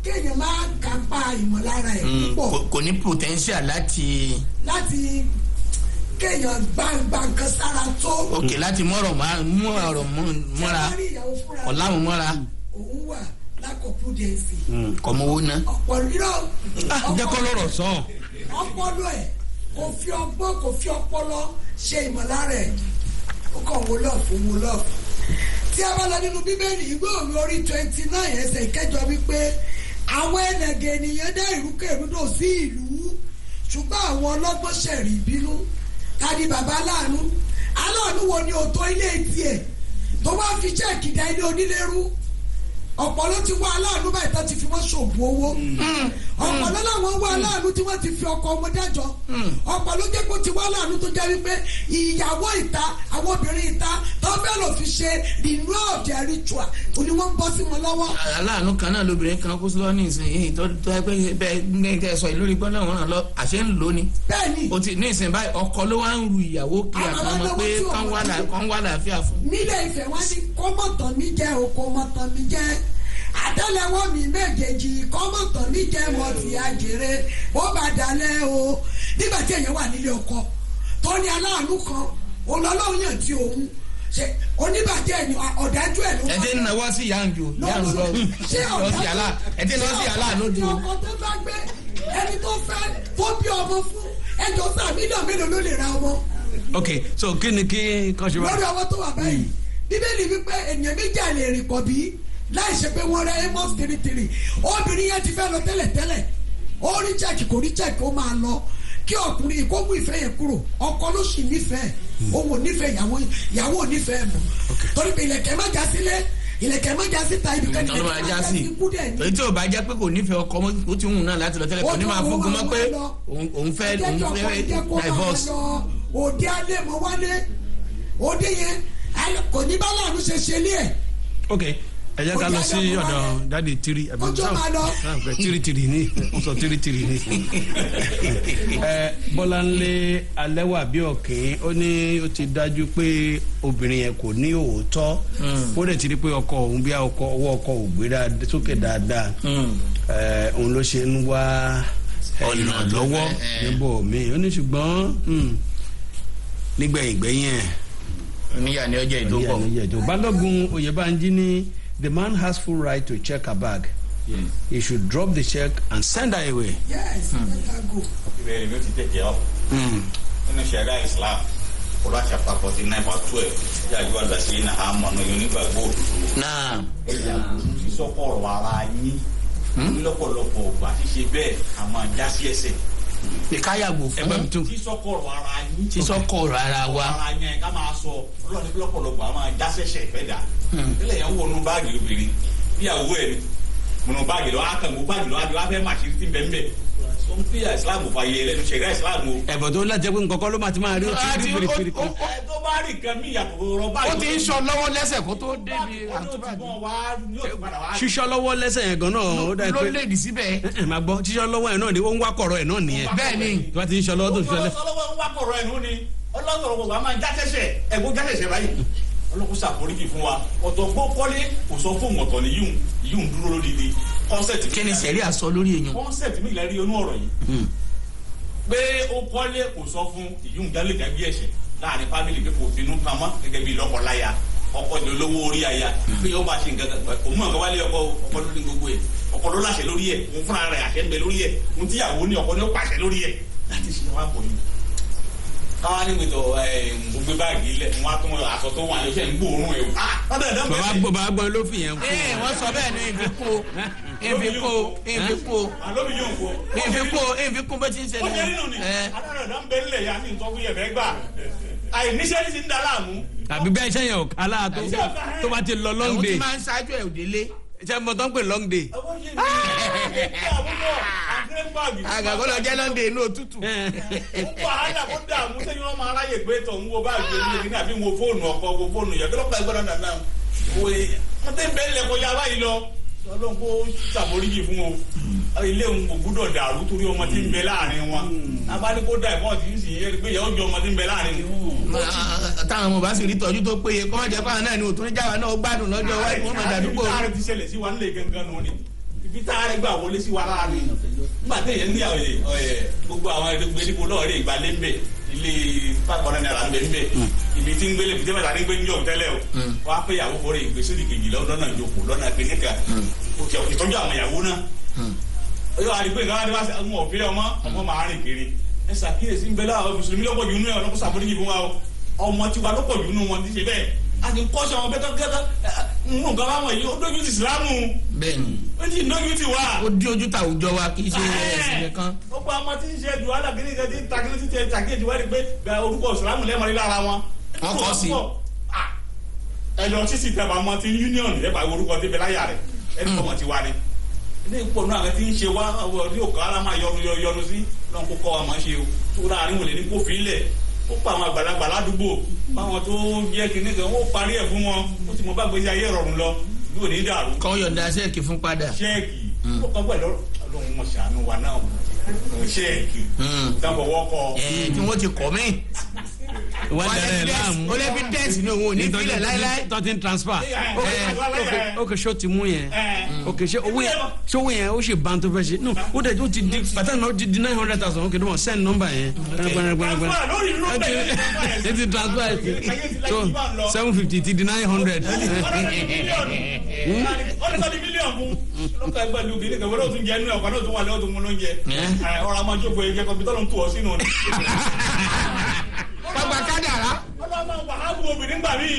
kéèyàn máa kápá ìmọ̀lára ẹ̀ púpọ̀. kò ní potential láti kéèyàn gbangba nǹkan sára tó. òkè láti mú ọ̀rọ̀ mọ́ra ọ̀làwọ̀n mọ́ra. òun wà lákòókò dẹ́sì. kọ́mọ owó ná. ọ̀pọ̀ rírọ̀. jẹ́ kọ́ lọ́rọ̀ sọ. ọpọlọ ẹ̀ kò fi ọgbọ́n kò fi ọpọlọ ṣe ìmọ̀lára ẹ̀ ó kàn wò lọ́ọ̀fù. tí a bá lọ nínú bíbélì ìwé òwe orí 29 ẹsẹ̀ ìkẹjọ wípé àwọn ẹnẹgẹ ènìyàn dá ìrúkèrúdò sí ìlú ṣùgbọ́n àwọn ọlọ́gbọ́n ṣẹ̀rí ìbínú tàbí bàbá aláàánú wo ni òótọ́ ilé tiẹ̀ tó wá fi ṣẹ́ẹ̀kì dá ilé onílé rú ọ̀pọ̀ ló ti wá aláàánú báyìí tó ti fi wọ́n ṣògùn owó ọ̀pọ̀ ló láwọn wá aláàánú tí wọ́n ti fi ọkọ ọmọ dájọ́ ọ̀pọ̀ ló jẹ́ pé ó ti wá aláàánú tó jẹ́ wípé ìyàwó ìta àwọn obìnrin ìta tó fẹ́ lọ fi ṣe renewal of their ritual ni wọ́n ń bọ́ sí wọn lọ́wọ́. aláàánú kan náà lóbìnrin kan kó sí lọ ní ìsinyìí tó ẹ pé bẹ́ẹ̀ ní kẹ́ ẹ sọ ìlórí gbọ́n náà wọ́n lọ àṣẹ ń lò ní. bẹ́ẹ̀ni o ti ní ìsìn báyìí ọkọ ló wá ń ru ìyàwó kí àtọmọ pé kán wá làáfíà fún. nílẹ̀ Ifẹ̀ wá ní kọ́mọ̀tàn mi jẹ́ òkòmọ̀tàn mi jẹ́ àtẹ́lẹwọ́ mi méjèèjì kọ́mọ̀tàn mi jẹ́ mọ́ ti àjèrè ó bá dalẹ̀ o nígbà tí èèyàn wà nílé ọkọ tó ní aláàánú kan olólùwọ̀n yàn tí òun ṣe oníbàjẹ́ ẹni ọ̀dájú ẹ̀ ló wá. ẹ ti ń náwó sí yàǹjù yàǹjù lọ sí yàrá ẹ ti lọ sí yàrá lójú. ọkọ tó bá gbé ẹni tó fẹ́ tó bí ọmọ fún ẹjọ́ sáà mílíọ̀nù mélòó ló lè ra ọmọ. ok so kí ni kí kan ṣe wá. lórí ọwọ́ tó wà báyìí bíbélì wípé ènìyàn méjì àlè rìn pọ̀ bí láì ṣe pé wọ́n rẹ Amos 3:3 obìnrin yẹn ti fẹ́ lọ tẹ́lẹ̀tẹ́lẹ̀ ó rí chẹ́ẹ̀kì kò rí chẹ́ẹ̀kì ó máa lọ kí ọkùnrin kó mú ìfẹ́ yẹn kúrò ọkọ ló sì nífẹ̀ẹ́ òun ò nífẹ̀ẹ́ ìyàwó ò nífẹ̀ẹ́ mọ̀ torí pé ilẹ̀kẹ̀ má já sílé ilẹ̀kẹ̀ má já síta ibi kan ilẹ̀kẹ̀ má já sí ikú dẹ̀ ní. èyí tí ò bá jẹ́ pé kò nífẹ̀ẹ́ ọkọ mọ́ ó ti hùn náà láti lọ tẹ́lẹ̀ kò ní máa fúngun mọ́ pé òun fẹ́ divorce. òde alẹ́ mọ́ wálé òde yẹn kò ní bá láàánú ṣe ṣe lé ẹ̀. ok ẹ jẹ́ ká lọ sí ọ̀dọ̀ dáàdi tiri àbí tiri ní sọ tiri ní. Bọ́láńlé Alẹ́wà bí ọ̀kẹ́ ó ní ó ti dájú pé obìnrin yẹn kò ní òótọ́ ó dẹ̀ ti rí pé ọkọ òun bí ọwọ́ ọkọ ò gbé sókè dáadáa òun ló ṣe ń wá ọ̀nà lọ́wọ́ níbo mi ó ní ṣùgbọ́n nígbẹ̀yìngbẹ̀yìn ẹ̀ níyà ní ọjọ́ ìdókòwò. Balógun Oyèbánjí ní the man has full right to check her bag. Yes. He should drop the check and send her away. Yes, let her go. Ibẹ̀ ni ó ti tẹ̀jẹ̀ ọ́. Nínú ṣẹ̀dá Islam, Kùránì chapter 49:12, yàrá ìwà àgbàsí ní àmọ́ náà yóò nígbàgbọ́ òdodo. Náà. Ẹ̀yà sísọ́kọ̀ ọ̀rọ̀ ara yín. Lọ́pọ̀lọpọ̀ ọgbà ṣíṣe bẹ́ẹ̀ a máa já sí ẹsẹ̀. ní ká yàgò fún sísọkọ̀rọ̀ ara yín. sísọkọ̀rọ̀ ara wa. ara yẹn ká máa sọ ọlọ́ni lọ́pọ̀lọpọ̀ àwọn ajásẹ̀sẹ̀ ìfẹ́ dà. nílẹ̀ yẹn ń wọnú báàgì obìnrin bíyàwó ẹ̀ mọ̀nà báàgì lọ́wọ́ akàngó báàgì lọ́wọ́ adìwọ́ afẹ́ màṣírí tí bẹ́ẹ̀ bẹ́ẹ̀ tó ń fi islam fàyè lẹ́nu ṣẹ̀ríà islam o. ẹ̀bọ̀ tó lájẹ́ pé nǹkan kan ló máa ti máa rí Àti òtí fèrèfèrè kan. tó bá rí nǹkan mí ìyàtọ̀ rọ báyìí. ó ti ń sọ lọ́wọ́ lẹ́sẹ̀ kó tó débi ṣíṣọ́ lọ́wọ́ lẹ́sẹ̀ yẹn gan náà ó dà ló pé lè dì síbẹ̀. máa gbọ́ ṣíṣọ́ lọ́wọ́ yẹn náà ni ó ń wá kọ̀rọ̀ ẹ̀ náà nìyẹn. bẹ́ẹ̀ ni tó bá ti ń ṣọ́ lọ́wọ́ tó ń ṣọ́ lẹ́sẹ̀. ọlọ́wọ́ ń wá kọ̀rọ̀ ẹ̀nu ni ọlọ́wọ́ gbogbo àmọ́ jásẹ̀sẹ̀ ẹ̀gbọ́n jásẹ̀sẹ̀ báyìí ọlọ́kùn sàforíjì fún wa ọ̀tọ̀ gbọ́ kọ́lé kò sọ fóun ọ̀tọ̀ ni yíùn dúró lódìdí kọ́nsẹ̀tì. kí ni sẹ̀rí àsọ lórí èèyàn. kọ́nsẹ̀tì mi lẹ́rí onú ọ̀rọ̀ yìí pé ó kọ́lé kò sọ fún yíùn jálè jábí ẹ̀ṣẹ̀ láàrin fámìlì pé kò finú pamọ́ gẹ́gẹ́ bí lọ́kọláya ọkọ ní olówó orí aya pé yóò bá ṣe nǹkan kan òun àgbà wálé ọkọ lórí gbogbo ẹ̀ ọkọ ló láṣẹ lórí ẹ̀ òun fúnra rẹ̀ àṣẹ ń bẹ lórí ẹ̀ òun tíyàwó ní ọkọ ní ó pàṣẹ lórí ẹ̀ láti ṣe wá bọ̀ yìí káwá ní gbèdọ̀ gbogbo báàgì ilẹ̀ wọn á tún aṣọ tó wà ní ọṣẹ ń gbóòórùn ẹ̀ bàbá gbọ́n ló fi yẹn kú. wọ́n sọ bẹ́ẹ̀ ni ìfikún bó ti ń ṣe ó jẹ́ nínú ni adájọ́ ń bẹ nílẹ̀ yá ní ìtọ́kùn yẹ̀ fẹ́ gbà àìníṣẹ́ ní ti ń da láàmú. àbí bẹ́ẹ̀ iṣẹ́ yẹn ò kálá tó bá ti lọ long àwọn day tí máa ń ṣáájú ẹ̀ òdélé. iṣẹ́ mo tán pé long day. àgàgọ́ lọ jẹ́ lọ́ndé inú òtútù. wàhálà kó dààmú sẹ́yìn wọn máa ráyè gbé tọ̀ ń wo báàgì ẹni àbí wo fóònù ọkọ wo fóònù yẹ kí ló pẹ́ gbọ́dọ̀ nàná wọ́n tẹ́ ń bẹ́ẹ̀ lẹ́kọ̀ọ́ yá báyìí lọ ọlọ́run kó ṣàforíjì fún wọn ilé òun kò gbúdọ̀ dàrú torí ọmọ tí ń bẹ láàrin wọn abáni kó dà ìfọ̀n tí ń sì yẹ pé yẹ ó jọ ọmọ tí ń bẹ láàrin wọn. táwọn ọmọ bá sì rí tọ́jú tó péye kọ́ máa jẹ́ pàrọ̀ náà ni òtún níjàwá náà ó gbádùn lọ́jọ́ wáyé wọ́n máa dàdúgbò. ibi táàrẹ ti ṣẹlẹ̀ sí wa nílé gangan nù ni ibi táàrẹ gbà wọlé sí wa láàrin nígbà téèyàn ní gbogbo àwọn ẹgbẹ́dìbò náà rí ìgbàlẹ́ ńbẹ ilé pàpọ̀nà náírà ńbẹ ńbẹ ibi tí ń gbélé ibi tí mẹ́ta ní gbé ń jọ tẹ́lẹ̀ o wọ́n á pé ìyàwó fọ́rẹ́ ìgbésódì kejì lọ́nà ìjókòó lọ́nà kìnìkà òkè ìtọ́jú àwọn ìyàwó náà yóò àdìgbò ìgbà wọn wá mú ọ̀fẹ́ ọmọ máa rìn kiri ẹ ṣàkíyèsí ń bẹ láwọn mùsùlùmí lọ́pọ̀ jù nínú ẹ̀ ọ̀nà kó ṣàforíjì fún wa o ọmọ tiwa lọ́pọ̀ jù nínú wọn ti ṣe bẹ́ẹ̀ a ti kọ́ṣẹ́ wọn bẹ́ẹ̀ kẹ́kẹ́ nínú nǹkan báwọn yìí ó dójú ti ìsìlámù bẹ́ẹ̀ni ó ti dójú ti wá. ó dí ojú ta àwùjọ wa kì í ṣe ẹ̀sìn nìkan. ó gba ọmọ tí ń ṣe jù wàhálà kí ní ìṣe tí ń ta kí ní ti ṣe ṣàkíyèsí wá rí pé gba orúkọ ìsìlámù lẹ́mọ̀rí lára wọn. wọ́n kọ́ sí. ẹ lọ sí sí tẹ̀bà ọmọ tí union lẹ́bàá orúkọ tí bẹ láyà rẹ̀ ẹni kọ́ ọmọ ti wá ni. ilé ìpò náà àwọn tí ń ṣe wá ọdún òkà ara máa yọnu sí lọ́n kó kọ́ ọmọ ṣe o tó rà àríwò lè ní kó fi ilẹ̀ ó pa àwọn àgbàlagbà ládùúgbò báwọn tó jẹ́ kínní kan ó parí ẹ̀ fún wọn ó ti mọ bá gbèsè ayé rọrùn lọ bí ò ní dàrú. kọ́ yọ̀ǹda ṣẹ́ẹ̀kì fún padà. ṣẹ́ẹ̀kì ó kọ́ pẹ̀lú ọlọ́run mọ̀ ṣàánú wa náà ṣẹ́ẹ̀kì dábọ̀ wọ́kọ̀. tí wọ́n ti kọ́ mí. wọ́n dẹrẹ láàmú. ó lè fi dẹ́ẹ̀sì ní òun ò ní fílẹ̀ láíláí. tọ́tí transfer. ok ṣó ti mú yẹn. ok ṣé owó yẹn ó ṣe ban tó fẹ́ ṣe. no ó dẹ̀ ó ti di pàtàkì náà ó ti di 900,000 ok dùn send number yẹn. ẹ ti transfer ẹ ti so 750 ti di 900. ọ̀nà mílíọ̀nù fún lọ́kọ̀ ẹgbẹ́ lu kìíní kẹfẹ́ lóòótọ́ jẹ́ inú ọ̀kan náà tó wà lọ́wọ́ tó mú lóúnjẹ ọ̀rọ̀ àmọ́ jókòó ẹ̀jẹ̀ kọ̀m̀pútà ló ń tù ọ́ sínú ni. pàgbà kádàrá. ọlọ́mọ wàhábù obìnrin gbà mí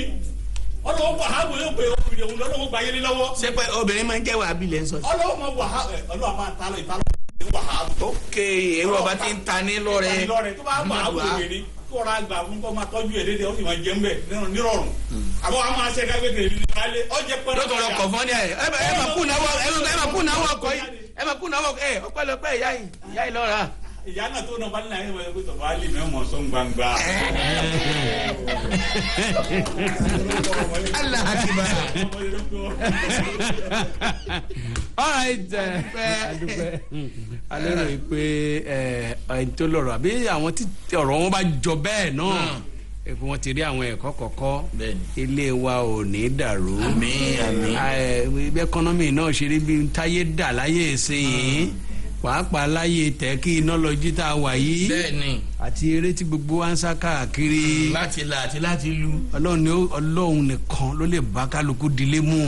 ọlọ́wọ́ wàhábù yóò pé obìnrin òun lọ́wọ́ gbà yẹlé lọ́wọ́. ṣé pé obìnrin máa ń jẹ́ wàhábì lẹ́ sọ. ọlọ́wọ́ wàhábù ọlọ́wọ́ máa ta lọ ìtàlọ́ wàhábù. ok èrò ọba ti ń ta ní lọ́rẹ̀. tó bá wàhábù obìnrin kóra gbà fún kó máa tọ́jú ẹ̀ dédé ó sì máa jẹun bẹ̀ nírọ̀rùn. àbọ̀ àwọn máa ṣe káwé kèrè nínú alẹ́ ọjẹ́ pẹ́ lọ́tọ̀ lọ kọ̀ fún ẹ ẹ máa kú náwó ọkọ̀ yìí ẹ máa kú náwó ẹ ọpẹ́lọpẹ́ ìyá yìí lọ́ra. ìyá náà tó náà bá nílẹ̀ ayé wọlé pé tọ̀bọ̀ á lè mẹ́wọ̀n sọ́n gbangba. Allah akibar. all right alẹ́ rẹ̀ pé ẹni tó lọ́rọ̀ àbí àwọn tí ọ̀rọ̀ wọn bá jọ bẹ́ẹ̀ náà èkó wọn ti rí àwọn ẹ̀kọ́ kọ̀ọ̀kọ́ ilé wa ò ní dàrú bí ẹkọ́nọ́mì náà ṣe rí bí táyé dà láyé ìsinyìí pàápàá láyé tẹ́kí iná lọ jí tá a wà yìí àti eré tí gbogbo wa ń sá káàkiri láti là àti láti lu ọlọ́run nìkan ló lè bá kálukú dilé mú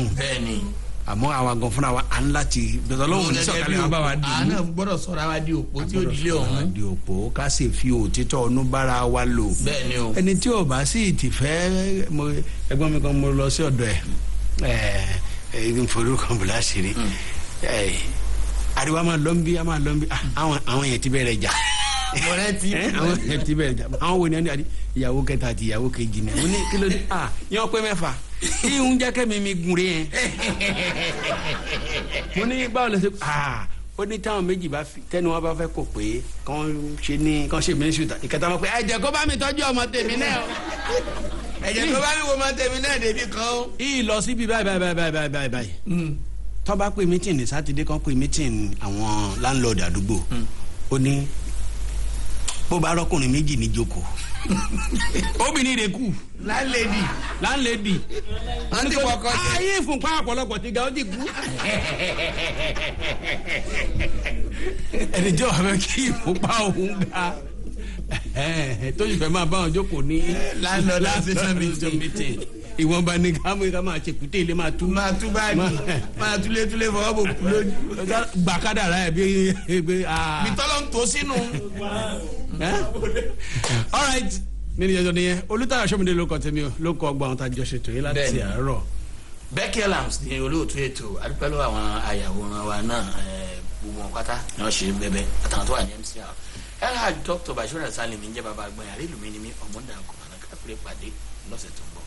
àmọ́ àwa gan fúnra wa à ń láti bẹ̀rẹ̀ ọlọ́run ní sọ̀kalẹ̀ wa bá wa dùn. àná gbọ́dọ̀ sọ̀rọ̀ wa di òpó tí ó dilé ọ̀hún. di òpó ká sì fi òtítọ́ ọ̀nù bára wa lò. bẹ́ẹ̀ni o. ẹni tí ò bá sì ti fẹ́ ẹgbọ́n mi kan mo lọ sí ọ̀dọ̀ ẹ̀ nforí kan bùlá ṣeré àríwá máa lọ bí àwọn yẹn ti bẹ̀rẹ̀ jà. mọ̀rẹ́ ti àwọn ẹ̀ ti bẹ̀rẹ̀ jà àwọn wo ni ẹni àdí ìyàwó kẹta àti ìyàwó kejì ni mo ní kí ló dé yẹn pé mẹ́fà kí n jẹ́ kẹ́mi mi gùn rí yẹn mo ní báwo lọ sí ó ní táwọn méjì bá fi tẹnu wọn bá fẹ́ kó pé kàn ṣe mí ní ṣùtà ìkẹta wọn pé ẹ̀jẹ̀ kó bá mi tọ́jú ọmọ tèmi náà ẹ̀jẹ̀ kó bá mi wo ọmọ tèmi náà débi kan ó. yìí lọ síbi báyìí tó bá pè mítìn ní sátidé kan pè mítìn àwọn láńlọ́ọ̀dù àdúgbò ó ní bó bá rọ́kùnrin méjì ní jókòó obìnrin rẹ̀ kù láńlẹ́dì wọ́n ti wọ́kọ́ sí. ayé ìfúnpá ọ̀pọ̀lọpọ̀ ti ga ó ti kú. ẹnìjọ́ àbẹ kí ìfúnpá òun ga tó yìí fẹ́ máa bá wọn jókòó ní landlord association meeting. ìwọ̀nba ní ká máa ṣe kùté ilé máa tú báyìí máa túlé fọwọ́ bò kú lójú. gbàkádàrá ẹ̀ bí. bitọ́lọ́ ń tó sínú. all right nínú ìjọba nìyẹn Olùtayọ̀ Sọ́mídé ló kọ tèmi o ló kọ ọgbà àwọn tá a jọ ṣètò yìí láti àárọ̀. Becky Elams ni olóòtú ètò adúpẹ́lú àwọn àyàwòrán wa náà gbogbo wọn pátá ni wọ́n ṣe bẹ́bẹ́ àtàwọn tó wà ní MCR Alhaji Dr. Bashir Salim ń jẹ́ bàbá àgbọ̀n yàrá ìlú mi ni mí ọ̀mọ́dà kọ̀ọ̀kan káfíńpé pàdé lọ́sẹ̀ tó ń bọ̀.